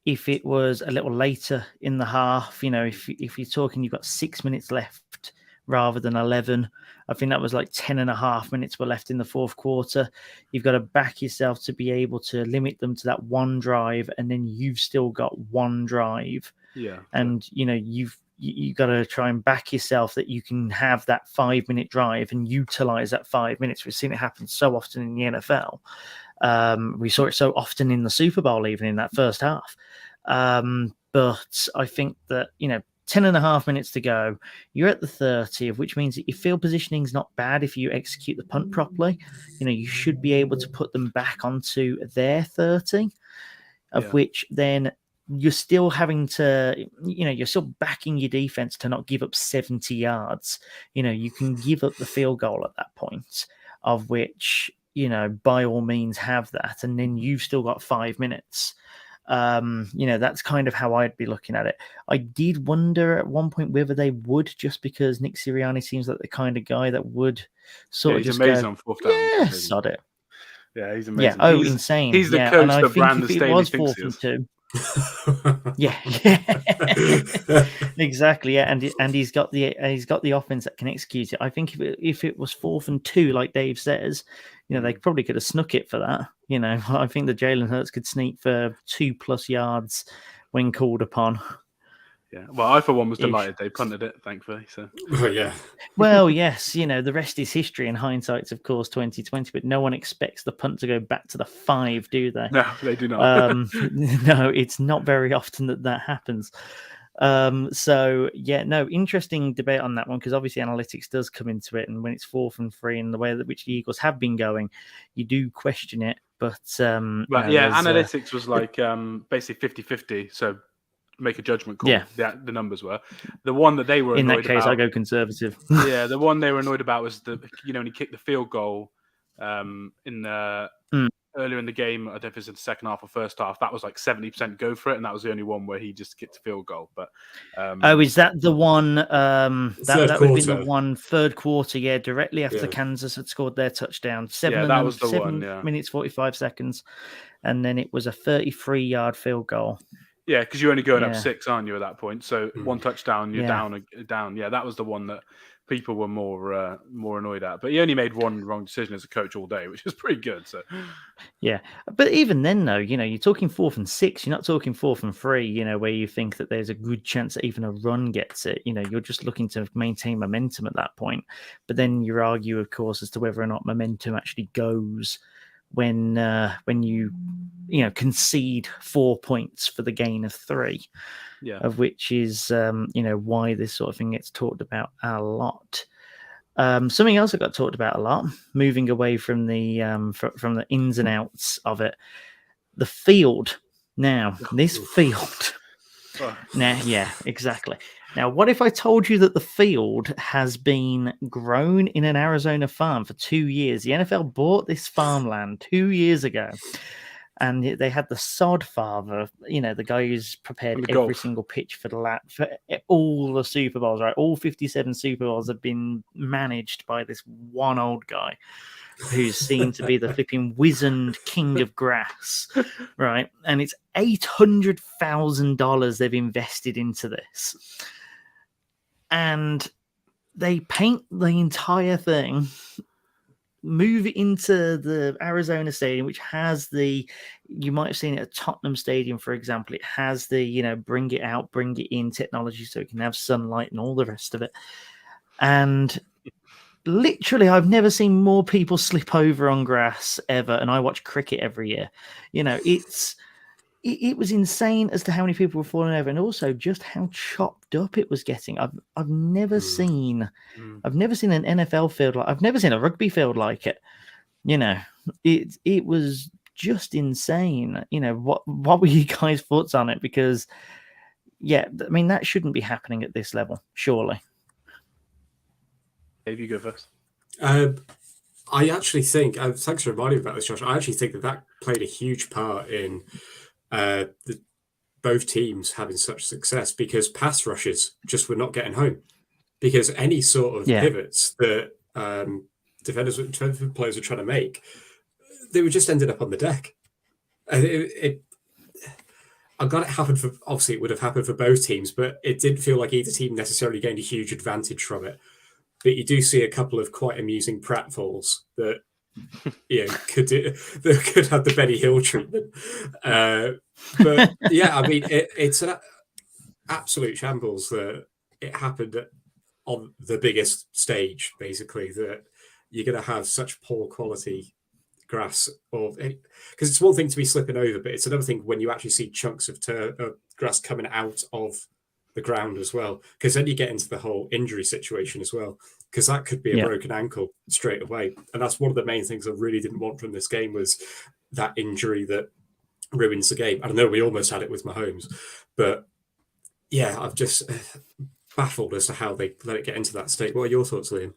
if it was a little later in the half, if you're talking, you've got 6 minutes left rather than 11. I think that was like 10.5 minutes were left in the fourth quarter. You've got to back yourself to be able to limit them to that one drive, and then you've still got one drive. Yeah. And, you got to try and back yourself that you can have that 5-minute drive and utilize that 5 minutes. We've seen it happen so often in the NFL. We saw it so often in the Super Bowl, even in that first half. But I think that, 10.5 minutes to go, you're at the 30, of which means that your field positioning is not bad if you execute the punt properly. You should be able to put them back onto their 30, of which then you're still having to, you're still backing your defense to not give up 70 yards. You can give up the field goal at that point, of which, by all means have that. And then you've still got 5 minutes. That's kind of how I'd be looking at it. I did wonder at one point whether they would, just because Nick Sirianni seems like the kind of guy that would sort of just amazing go, on 4th down. Yeah, sod it. Yeah, he's amazing. Yeah, insane. He's the coach that Brandon Staley thinks he is. Yeah, exactly. Yeah, and he's got the offense that can execute it. I think if it was 4th and 2, like Dave says, they probably could have snuck it for that. I think the Jalen Hurts could sneak for 2+ yards when called upon. Yeah, well, I for one was delighted they punted it, thankfully. So, yeah. Well, yes, the rest is history, and hindsight's of course 2020. But no one expects the punt to go back to the 5, do they? No, they do not. No, it's not very often that happens. Interesting debate on that one, because obviously analytics does come into it, and when it's 4th and 3 and the way that which the Eagles have been going, you do question it. But analytics was like basically 50-50. So. Make a judgment call. Yeah, the numbers were the one that they were in annoyed that case. about, I go conservative. Yeah, the one they were annoyed about was when he kicked the field goal in the earlier in the game. I don't know if it's in the second half or first half. That was like 70% go for it, and that was the only one where he just gets a field goal. But is that the one? That would have been the one third quarter, yeah, directly after Kansas had scored their touchdown. That was the 7 minutes 45 seconds, and then it was a 33-yard field goal. Yeah, because you're only going up 6, aren't you, at that point? So one touchdown, you're down. Yeah, that was the one that people were more annoyed at. But he only made one wrong decision as a coach all day, which is pretty good. So yeah, but even then, though, you're talking 4th and 6. You're not talking 4th and 3. Where you think that there's a good chance that even a run gets it. You're just looking to maintain momentum at that point. But then you argue, of course, as to whether or not momentum actually goes when you concede 4 points for the gain of 3, of which is why this sort of thing gets talked about a lot. Something else that got talked about a lot, moving away from the ins and outs of it, the field. Now, this field. Now, yeah, exactly. Now, what if I told you that the field has been grown in an Arizona farm for 2 years? The NFL bought this farmland 2 years ago, and they had the sod father, the guy who's prepared every single pitch for for all the Super Bowls, right? All 57 Super Bowls have been managed by this one old guy who's seen to be the flipping wizened king of grass, right? And it's $800,000 they've invested into this. And they paint the entire thing, move it into the Arizona Stadium, which has you might have seen it at Tottenham Stadium, for example. It has the, bring it out, bring it in technology so it can have sunlight and all the rest of it. And literally, I've never seen more people slip over on grass ever. And I watch cricket every year. It was insane as to how many people were falling over, and also just how chopped up it was getting. I've never seen an NFL field I've never seen a rugby field like it. It was just insane. What were you guys' thoughts on it? Because that shouldn't be happening at this level, surely. Dave, you go first. I actually think, thanks for reminding me about this, Josh. I actually think that played a huge part in both teams having such success, because pass rushes just were not getting home, because any sort of pivots that defensive players were trying to make, they were just ended up on the deck. I'm glad it happened for, obviously it would have happened for both teams, but it didn't feel like either team necessarily gained a huge advantage from it. But you do see a couple of quite amusing pratfalls that could have the Benny Hill treatment. But yeah, it's an absolute shambles that it happened on the biggest stage, basically, that you're going to have such poor quality grass, because it's one thing to be slipping over, but it's another thing when you actually see chunks of grass coming out of the ground as well, because then you get into the whole injury situation as well, because that could be a broken ankle straight away. And that's one of the main things I really didn't want from this game, was that injury that ruins the game. I don't know, we almost had it with Mahomes, but yeah, I've just baffled as to how they let it get into that state. What are your thoughts, Liam?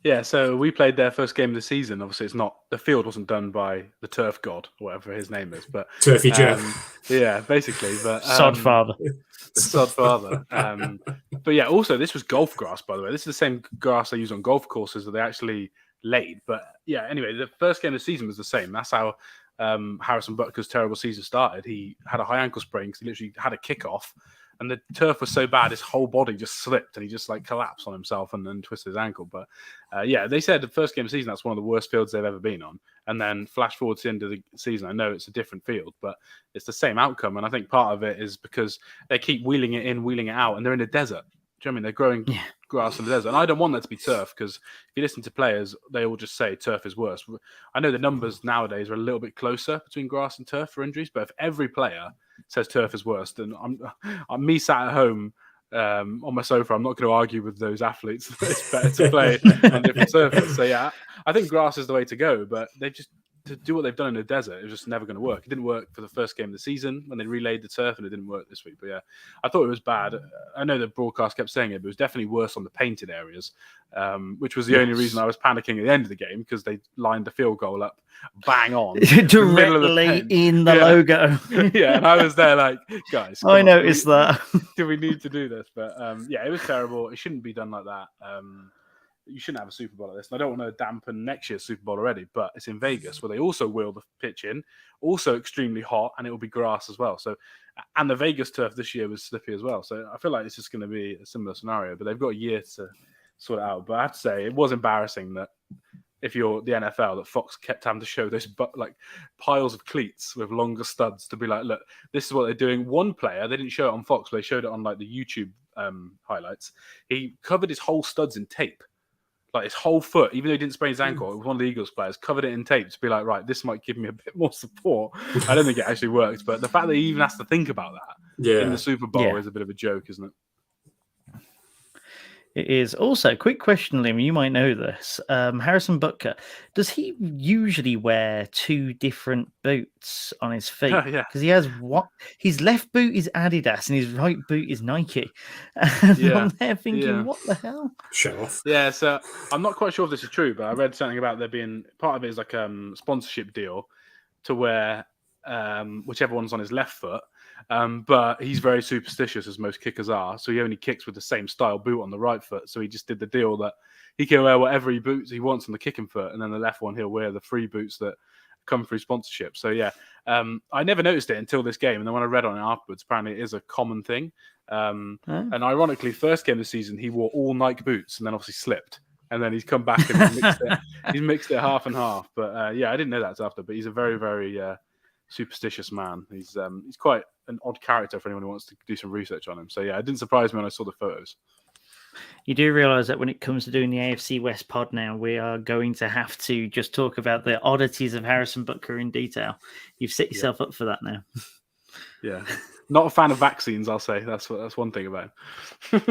Yeah, so we played their first game of the season. Obviously, the field wasn't done by the turf god, or whatever his name is, but Turfy Jeff. Yeah, basically, but sod father, the sod father. But yeah, also this was golf grass, by the way. This is the same grass they use on golf courses that they actually laid. But yeah, anyway, the first game of the season was the same. That's how Harrison Butker's terrible season started. He had a high ankle sprain because he literally had a kickoff. And the turf was so bad, his whole body just slipped and he just collapsed on himself and then twisted his ankle. But yeah, they said the first game of the season, that's one of the worst fields they've ever been on. And then flash forward to the end of the season, I know it's a different field, but it's the same outcome. And I think part of it is because they keep wheeling it in, wheeling it out, and they're in the desert. Do you know what I mean? They're growing grass in the desert. And I don't want that to be turf, because if you listen to players, they all just say turf is worse. I know the numbers nowadays are a little bit closer between grass and turf for injuries, but if every player says turf is worse, then I'm me sat at home on my sofa. I'm not going to argue with those athletes. It's better to play on different surfaces. So yeah, I think grass is the way to go, but to do what they've done in the desert, it was just never going to work. It didn't work for the first game of the season when they relayed the turf, and it didn't work this week. But yeah, I thought it was bad. I know the broadcast kept saying it, but it was definitely worse on the painted areas, which was the only reason I was panicking at the end of the game, because they lined the field goal up bang on directly in the logo. Yeah, and I was there like, guys, I noticed that. Do we need to do this? But yeah, it was terrible. It shouldn't be done like that. You shouldn't have a Super Bowl like this. And I don't want to dampen next year's Super Bowl already, but it's in Vegas where they also wheel the pitch in, also extremely hot, and it will be grass as well. So, and the Vegas turf this year was slippy as well. So I feel like it's just going to be a similar scenario, but they've got a year to sort it out. But I have to say, it was embarrassing that if you're the NFL, that Fox kept having to show this like piles of cleats with longer studs to be like, look, this is what they're doing. One player, they didn't show it on Fox, but they showed it on like the YouTube highlights. He covered his whole studs in tape. Like his whole foot, even though he didn't sprain his ankle, it was one of the Eagles players, covered it in tape to be like, right, this might give me a bit more support. I don't think it actually worked, but the fact that he even has to think about that in the Super Bowl is a bit of a joke, isn't it? It is. Also, quick question, Liam, you might know this. Harrison Butker, does he usually wear two different boots on his feet? Because he has his left boot is Adidas and his right boot is Nike. And I'm there thinking, what the hell? Show off. Yeah, so I'm not quite sure if this is true, but I read something about there being part of it is like sponsorship deal to wear whichever one's on his left foot. But he's very superstitious, as most kickers are. So he only kicks with the same style boot on the right foot. So he just did the deal that he can wear whatever boots he wants on the kicking foot, and then the left one he'll wear the free boots that come through sponsorship. So yeah, I never noticed it until this game, and then when I read on it afterwards, apparently it is a common thing. And ironically, first game of the season he wore all Nike boots, and then obviously slipped, and then he's come back and he's mixed it half and half. But yeah, I didn't know that after. But he's a very, very superstitious man. He's quite an odd character for anyone who wants to do some research on him. So yeah, it didn't surprise me when I saw the photos. You do realise that when it comes to doing the AFC West pod now, we are going to have to just talk about the oddities of Harrison Butker in detail. You've set yourself up for that now. Yeah. Not a fan of vaccines, I'll say. That's one thing about him.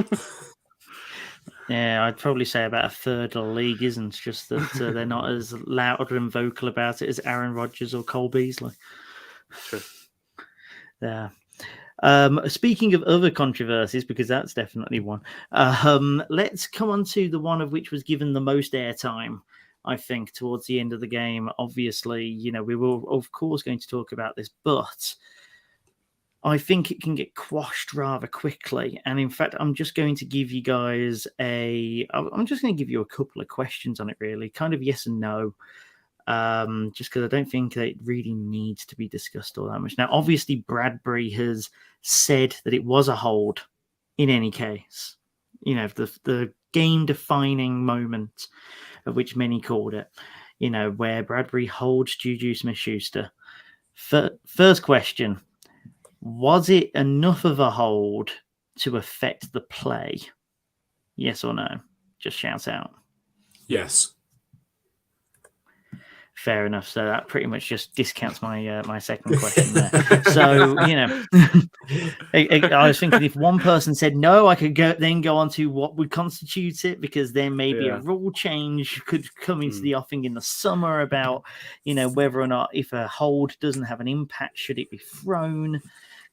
Yeah, I'd probably say about a third of the league isn't. Just that they're not as loud and vocal about it as Aaron Rodgers or Cole Beasley. True. Yeah. Speaking of other controversies, because that's definitely one, let's come on to the one of which was given the most airtime, I think, towards the end of the game. Obviously, we were, of course, going to talk about this, but I think it can get quashed rather quickly. And in fact, I'm just going to give you guys I'm just going to give you a couple of questions on it, really, kind of yes and no. Just because I don't think that it really needs to be discussed all that much. Now, obviously, Bradbury has said that it was a hold in any case. The game-defining moment of which many called it, where Bradbury holds Juju Smith-Schuster. First question, was it enough of a hold to affect the play? Yes or no? Just shout out. Yes. Fair enough. So that pretty much just discounts my my second question there. So, I was thinking if one person said no, I could go on to what would constitute it, because there may be a rule change could come into the offing in the summer about, whether or not if a hold doesn't have an impact, should it be thrown?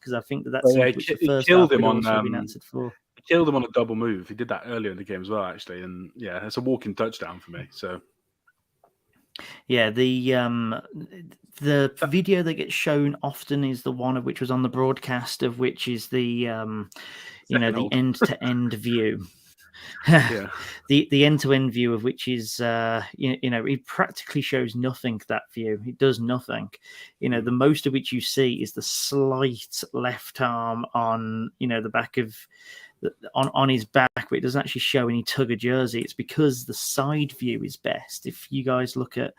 Because I think that's which the first killed him on been answered for. He killed him on a double move. He did that earlier in the game as well, actually. And yeah, it's a walking touchdown for me. So yeah, the video that gets shown often is the one of which was on the broadcast, of which is the the end-to-end view. Yeah. The end-to-end view of which is it practically shows nothing. That view, it does nothing. The most of which you see is the slight left arm on the back of on his back, but it doesn't actually show any tug of jersey. It's because the side view is best. If you guys look at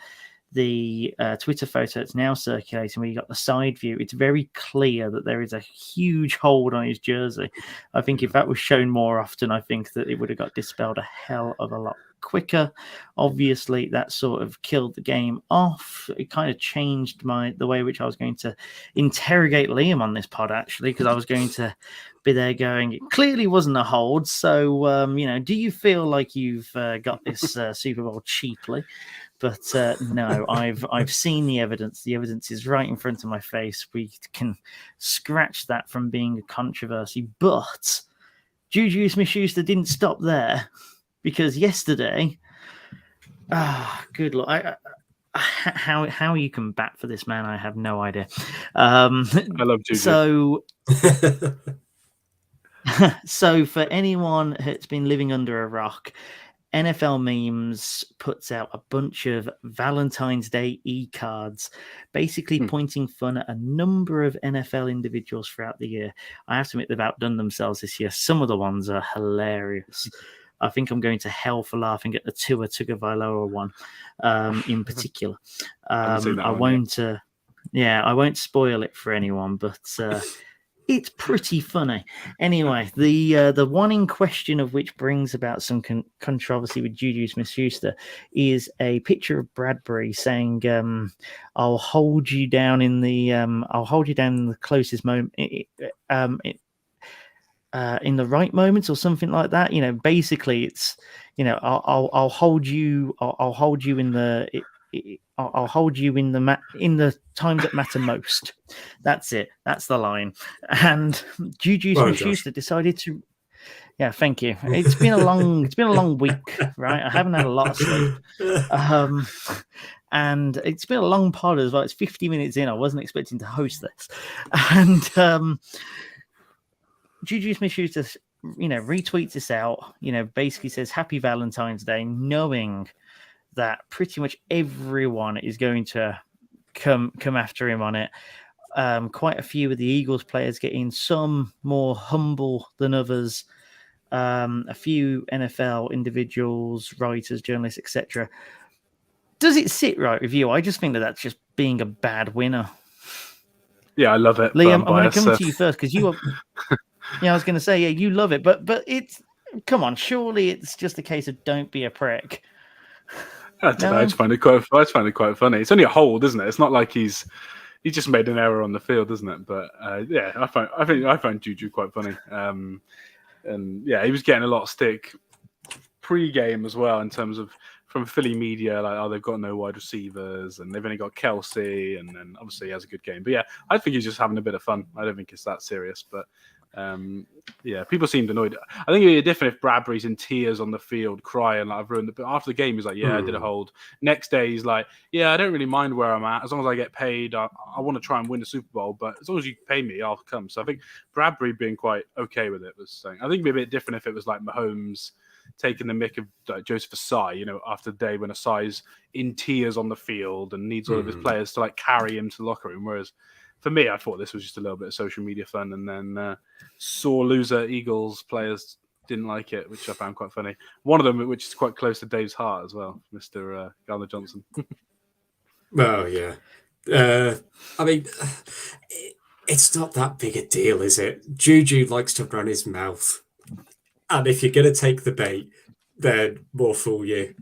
the Twitter photo that's now circulating, where you got the side view, it's very clear that there is a huge hold on his jersey. I think if that was shown more often, I think that it would have got dispelled a hell of a lot quicker. Obviously, that sort of killed the game off. It kind of changed the way which I was going to interrogate Liam on this pod, actually, because I was going to be there going, it clearly wasn't a hold. So, do you feel like you've got this Super Bowl cheaply? But no, I've seen the evidence. The evidence is right in front of my face. We can scratch that from being a controversy. But Juju Smith-Schuster didn't stop there, because yesterday, good Lord, how you can bat for this man, I have no idea. I love Juju. So for anyone who's been living under a rock, NFL Memes puts out a bunch of Valentine's Day e-cards, basically pointing fun at a number of NFL individuals throughout the year. I have to admit they've outdone themselves this year. Some of the ones are hilarious. I think I'm going to hell for laughing at the Tua Tagovailoa one in particular. I won't spoil it for anyone, but it's pretty funny. Anyway, the one in question of which brings about some controversy with Juju Smith-Schuster is a picture of Bradbury saying, "I'll hold you down in the closest moment, in the right moments," or something like that. You know, basically, it's I'll hold you in the. I'll hold you in the times that matter most. That's it. That's the line. And Juju Smith-Schuster decided to. Yeah, thank you. It's been a long week, right? I haven't had a lot of sleep, and it's been a long pod as well. It's 50 minutes in. I wasn't expecting to host this, and Juju Smith-Schuster, retweets this out. Basically says Happy Valentine's Day, knowing that pretty much everyone is going to come after him on it. Quite a few of the Eagles players get in, some more humble than others. A few NFL individuals, writers, journalists, etc. Does it sit right with you? I just think that's just being a bad winner. Yeah, I love it. Liam, I'm going to come to you first because you are. Yeah, I was going to say, you love it, but it's, come on, surely it's just a case of don't be a prick. I don't know. I just find it quite funny. It's only a hold, isn't it? It's not like he just made an error on the field, isn't it? But I find Juju quite funny. And yeah, he was getting a lot of stick pre-game as well in terms of from Philly media, like, they've got no wide receivers and they've only got Kelsey, and then obviously he has a good game. But yeah, I think he's just having a bit of fun. I don't think it's that serious, but yeah, people seemed annoyed. I think it'd be different if Bradbury's in tears on the field crying like I've ruined it. But after the game, he's like, I did a hold. Next day, he's like, I don't really mind where I'm at as long as I get paid. I want to try and win the Super Bowl, but as long as you pay me, I'll come. So I think Bradbury being quite okay with it was saying. I think it'd be a bit different if it was like Mahomes taking the mick of like Joseph Asai, after the day when Asai's in tears on the field and needs all of his players to like carry him to the locker room. Whereas for me, I thought this was just a little bit of social media fun, and then sore loser Eagles players didn't like it, which I found quite funny. One of them, which is quite close to Dave's heart as well, Mr. Garner Johnson. Oh, yeah. I mean, it's not that big a deal, is it? Juju likes to run his mouth. And if you're going to take the bait, then more fool you.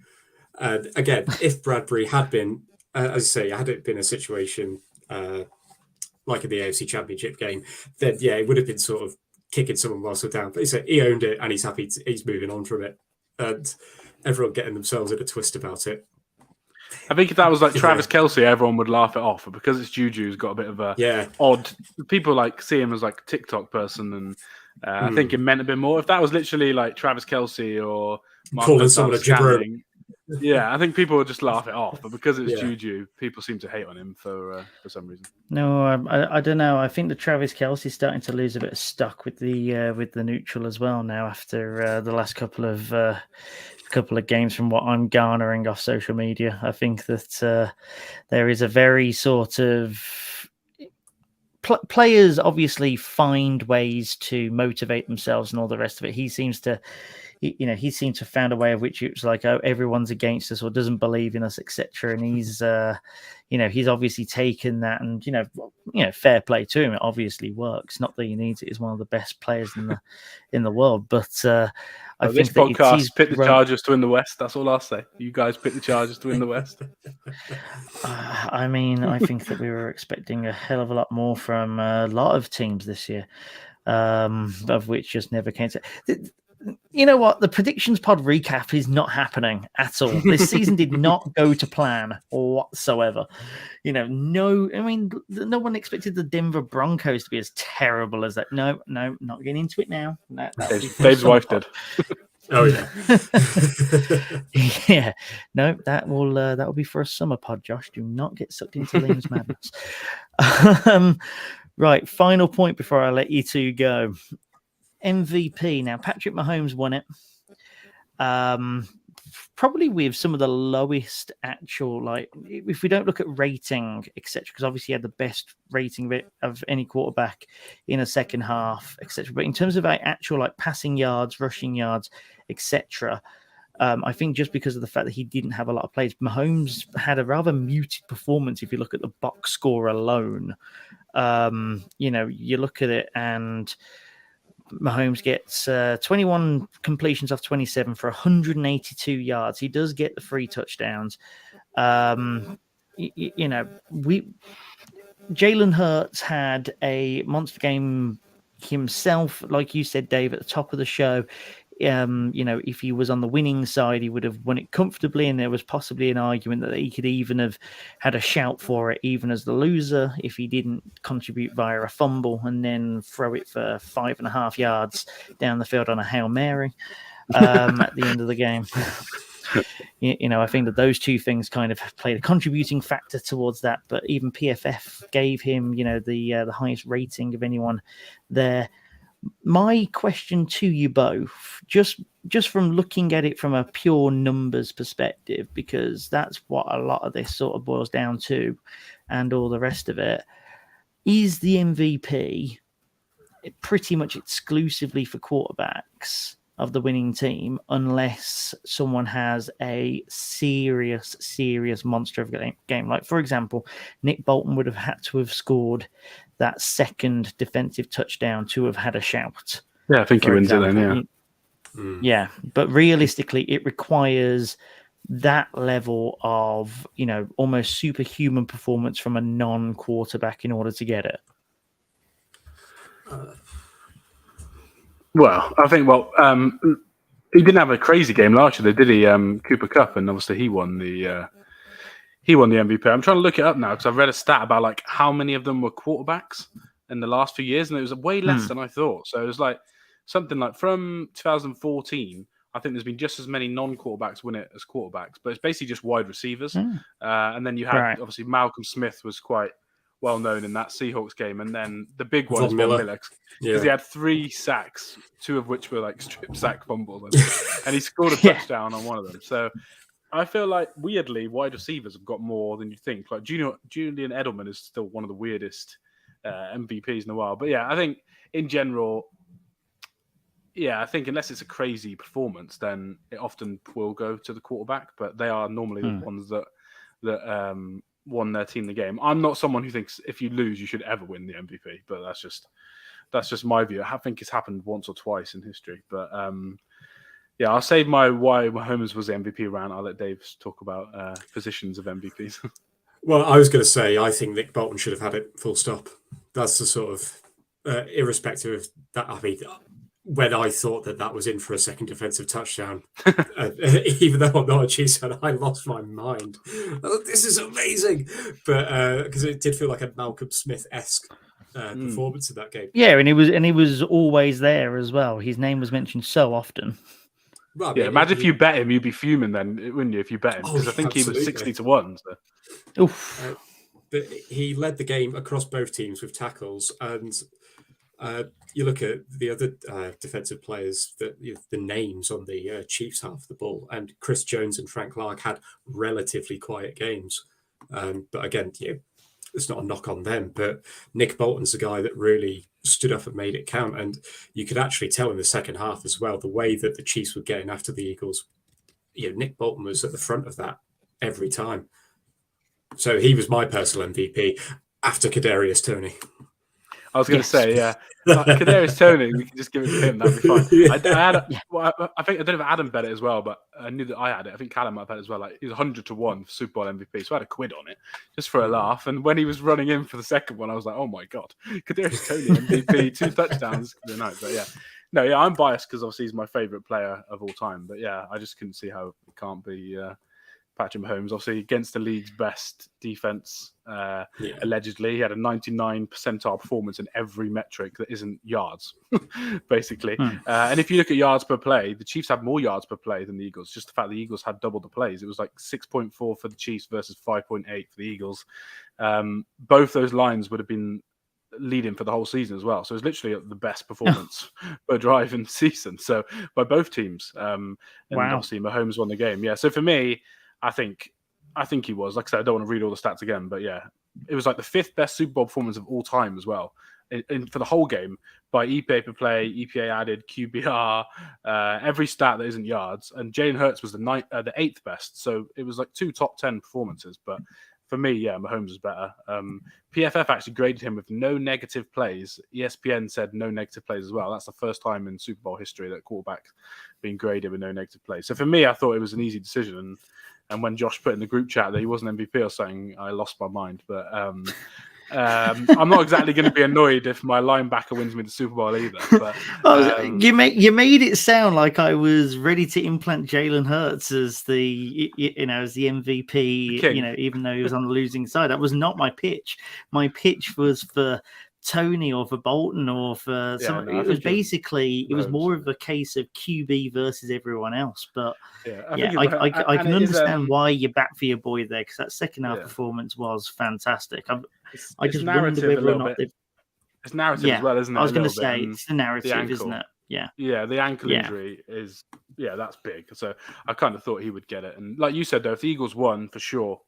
And again, if Bradbury had been, as you say, had it been a situation like in the AFC Championship game, then yeah, it would have been sort of kicking someone whilst they're down. But he owned it and he's happy. He's moving on from it. And everyone getting themselves in a twist about it. I think if that was like Travis Kelce, everyone would laugh it off. But because it's Juju's got a bit of a odd. People like see him as like a TikTok person, and I think it meant a bit more. If that was literally like Travis Kelce or calling someone a gibber. Yeah, I think people would just laugh it off. But because it's Juju, people seem to hate on him for some reason. No, I don't know. I think the Travis Kelce is starting to lose a bit of stock with the neutral as well now after the last couple of games. From what I'm garnering off social media, I think that there is a very sort of players obviously find ways to motivate themselves and all the rest of it. He seems to have found a way of which it's like, everyone's against us or doesn't believe in us, etc. And he's obviously taken that, and fair play to him. It obviously works. Not that he needs it. He's one of the best players in the world. But I think this podcast picked the Chargers to win the West. That's all I'll say. You guys picked the Chargers to win the West. I mean, I think that we were expecting a hell of a lot more from a lot of teams this year, of which just never came to. you know what? The predictions pod recap is not happening at all. This season did not go to plan whatsoever. No one expected the Denver Broncos to be as terrible as that. No, not getting into it now. Dave's wife did. Oh yeah. Yeah. No, that will be for a summer pod, Josh. Do not get sucked into Liam's madness. Right, final point before I let you two go. MVP. Now, Patrick Mahomes won it. Probably with some of the lowest actual, if we don't look at rating, etc., because obviously he had the best rating of any quarterback in a second half, etc. But in terms of actual passing yards, rushing yards, etc., I think just because of the fact that he didn't have a lot of plays, Mahomes had a rather muted performance if you look at the box score alone. You look at it and Mahomes gets 21 completions off 27 for 182 yards. He does get the 3 touchdowns. Jalen Hurts had a monster game himself, like you said, Dave, at the top of the show. If he was on the winning side, he would have won it comfortably, and there was possibly an argument that he could even have had a shout for it, even as the loser, if he didn't contribute via a fumble and then throw it for 5.5 yards down the field on a Hail Mary at the end of the game. I think that those two things kind of played a contributing factor towards that. But even PFF gave him, the highest rating of anyone there. My question to you both, just from looking at it from a pure numbers perspective, because that's what a lot of this sort of boils down to, and all the rest of it, is the MVP pretty much exclusively for quarterbacks of the winning team, unless someone has a serious monster of a game. Like, for example, Nick Bolton would have had to have scored that second defensive touchdown to have had a shout. Yeah, I think he wins it then, yeah. Yeah, but realistically, it requires that level of, almost superhuman performance from a non-quarterback in order to get it. Well, I think, he didn't have a crazy game last year, did he? Cooper Kupp, and obviously he won the MVP. I'm trying to look it up now because I've read a stat about how many of them were quarterbacks in the last few years, and it was way less than I thought. So it was something like from 2014, I think there's been just as many non-quarterbacks win it as quarterbacks, but it's basically just wide receivers. And then you had, obviously, Malcolm Smith was quite well known in that Seahawks game, and then the big one is Von Miller, because he had 3 sacks, 2 of which were strip sack fumbles, and he scored a touchdown on one of them. So I feel like, weirdly, wide receivers have got more than you think. Julian Edelman is still one of the weirdest MVPs in a while. But yeah, I think in general, I think unless it's a crazy performance, then it often will go to the quarterback. But they are normally the ones that won their team the game. I'm not someone who thinks if you lose, you should ever win the MVP. But that's just my view. I think it's happened once or twice in history. But I'll save my why Mahomes was the MVP rant. I'll let Dave talk about positions of MVPs. Well, I was going to say, I think Nick Bolton should have had it full stop. That's the sort of, irrespective of that. I mean, when I thought that was in for a second defensive touchdown, even though I'm not a Chiefs fan, I lost my mind. This is amazing. But because it did feel like a Malcolm Smith-esque performance in that game. Yeah, and he was always there as well. His name was mentioned so often. Well, imagine if you bet him, you'd be fuming then, wouldn't you, if you bet him? Because I think he was 60-1. So. But he led the game across both teams with tackles, and you look at the other defensive players, the names on the Chiefs half of the ball, and Chris Jones and Frank Clark had relatively quiet games. But again, it's not a knock on them, but Nick Bolton's the guy that really stood up and made it count. And you could actually tell in the second half as well, the way that the Chiefs were getting after the Eagles, Nick Bolton was at the front of that every time. So he was my personal MVP after Kadarius Toney. I was going to say, Kadarius Toney, we can just give it to him. That'd be fine. I think I don't know if Adam bet it as well, but I knew that I had it. I think Callum might bet it as well. He was 100-1 for Super Bowl MVP, so I had a quid on it just for a laugh. And when he was running in for the second one, I was like, "Oh my god, Kadarius Toney MVP, 2 touchdowns." Night, but No, yeah, I'm biased because obviously he's my favorite player of all time. But yeah, I just couldn't see how it can't be Patrick Mahomes. Obviously, against the league's best defense, allegedly, he had a 99 percentile performance in every metric that isn't yards, basically. And if you look at yards per play, the Chiefs had more yards per play than the Eagles. Just the fact the Eagles had double the plays. It was like 6.4 for the Chiefs versus 5.8 for the Eagles. Both those lines would have been leading for the whole season as well. So it's literally the best performance per drive in the season. So by both teams. And obviously Mahomes won the game. Yeah. So for me, I think he was. Like I said, I don't want to read all the stats again, but yeah, it was like the 5th best Super Bowl performance of all time as well. For the whole game by EPA per play, EPA added, QBR, every stat that isn't yards. And Jalen Hurts was the 8th best. So it was like 2 top 10 performances. But for me, yeah, Mahomes was better. PFF actually graded him with no negative plays. ESPN said no negative plays as well. That's the first time in Super Bowl history that quarterback being graded with no negative plays. So for me, I thought it was an easy decision. And when Josh put in the group chat that he wasn't MVP or something, I lost my mind. But I'm not exactly going to be annoyed if my linebacker wins me the Super Bowl either. But you made it sound like I was ready to implant Jalen Hurts as the MVP. Even though he was on the losing side, that was not my pitch. My pitch was for Tony or for Bolton or for someone. It was basically it was more of a case of QB versus everyone else. But I can understand why you back for your boy there, because that second half performance was fantastic. I just wonder whether or not it's narrative as well, isn't it? I was going to say it's the narrative, isn't it? Yeah, the ankle injury is that's big. So I kind of thought he would get it. And like you said, though, if the Eagles won for sure,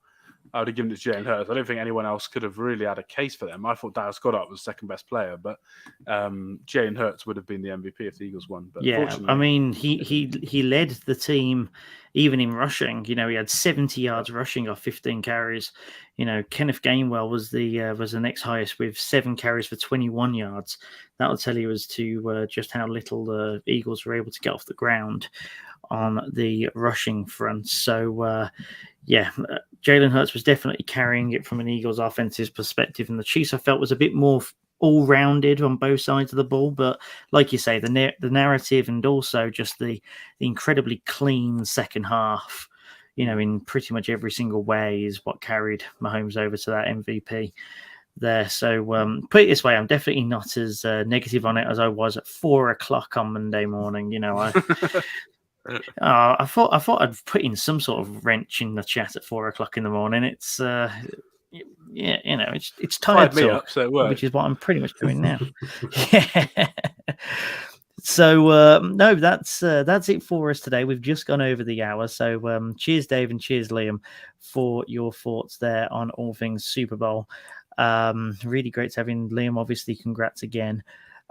I would have given it to Jalen Hurts. I don't think anyone else could have really had a case for them. I thought Dallas Goedert was second best player, but Jalen Hurts would have been the MVP if the Eagles won. But I mean, he led the team even in rushing. He had 70 yards rushing off 15 carries. Kenneth Gainwell was the next highest with 7 carries for 21 yards. That will tell you as to just how little the Eagles were able to get off the ground on the rushing front. So, Jalen Hurts was definitely carrying it from an Eagles offensive perspective, and the Chiefs I felt was a bit more all-rounded on both sides of the ball. But like you say, the narrative and also just the incredibly clean second half, in pretty much every single way is what carried Mahomes over to that MVP there. So put it this way, I'm definitely not as negative on it as I was at 4:00 on Monday morning. I thought I'd put in some sort of wrench in the chat at 4:00 in the morning. It's it's tired talk, which is what I'm pretty much doing now. So no, that's it for us today. We've just gone over the hour. So cheers, Dave, and cheers, Liam, for your thoughts there on all things Super Bowl. Really great to have you, Liam. Obviously, congrats again.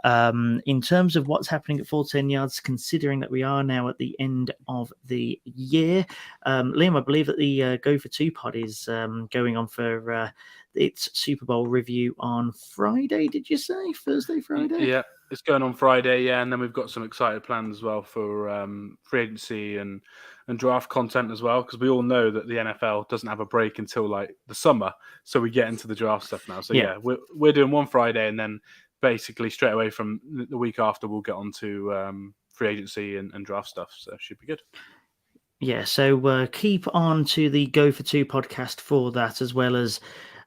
In terms of what's happening at 410 yards, considering that we are now at the end of the year, Liam, I believe that the Go for Two pod is going on for its Super Bowl review on Friday. Did you say Thursday, Friday? Yeah, it's going on Friday. Yeah, and then we've got some excited plans as well for free agency and draft content as well, because we all know that the NFL doesn't have a break until like the summer, so we get into the draft stuff now. So we're doing one Friday, and then basically straight away from the week after we'll get on to free agency and draft stuff, so it should be good. Yeah, so keep on to the Go for Two podcast for that, as well as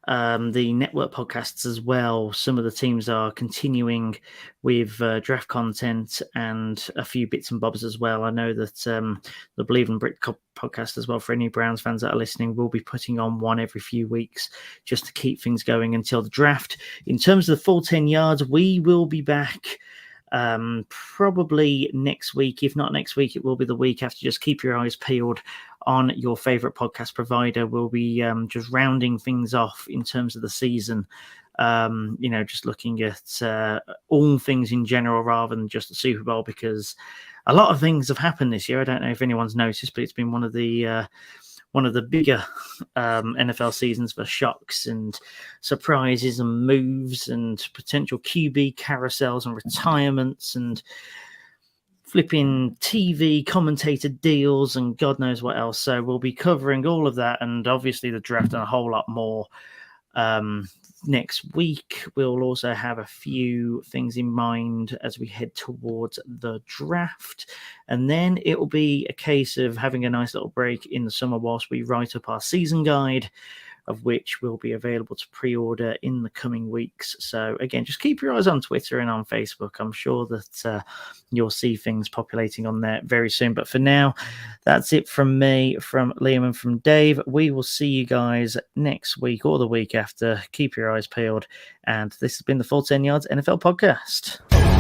the network podcasts as well. Some of the teams are continuing with draft content and a few bits and bobs as well. I know that the Believe in Brit podcast as well, for any Browns fans that are listening, will be putting on one every few weeks just to keep things going until the draft. In terms of the full 10 yards, we will be back probably next week. If not next week, it will be the week after. Just keep your eyes peeled on your favorite podcast provider. We'll be just rounding things off in terms of the season, just looking at all things in general rather than just the Super Bowl, because a lot of things have happened this year. I don't know if anyone's noticed, but it's been one of the bigger NFL seasons for shocks and surprises and moves and potential QB carousels and retirements and flipping TV commentator deals and God knows what else. So we'll be covering all of that, and obviously the draft and a whole lot more Next week, we'll also have a few things in mind as we head towards the draft. And then it will be a case of having a nice little break in the summer whilst we write up our season guide, of which will be available to pre-order in the coming weeks. So again, just keep your eyes on Twitter and on Facebook. I'm sure that you'll see things populating on there very soon. But for now, that's it from me, from Liam, and from Dave. We will see you guys next week or the week after. Keep your eyes peeled. And this has been the Full 10 Yards NFL podcast.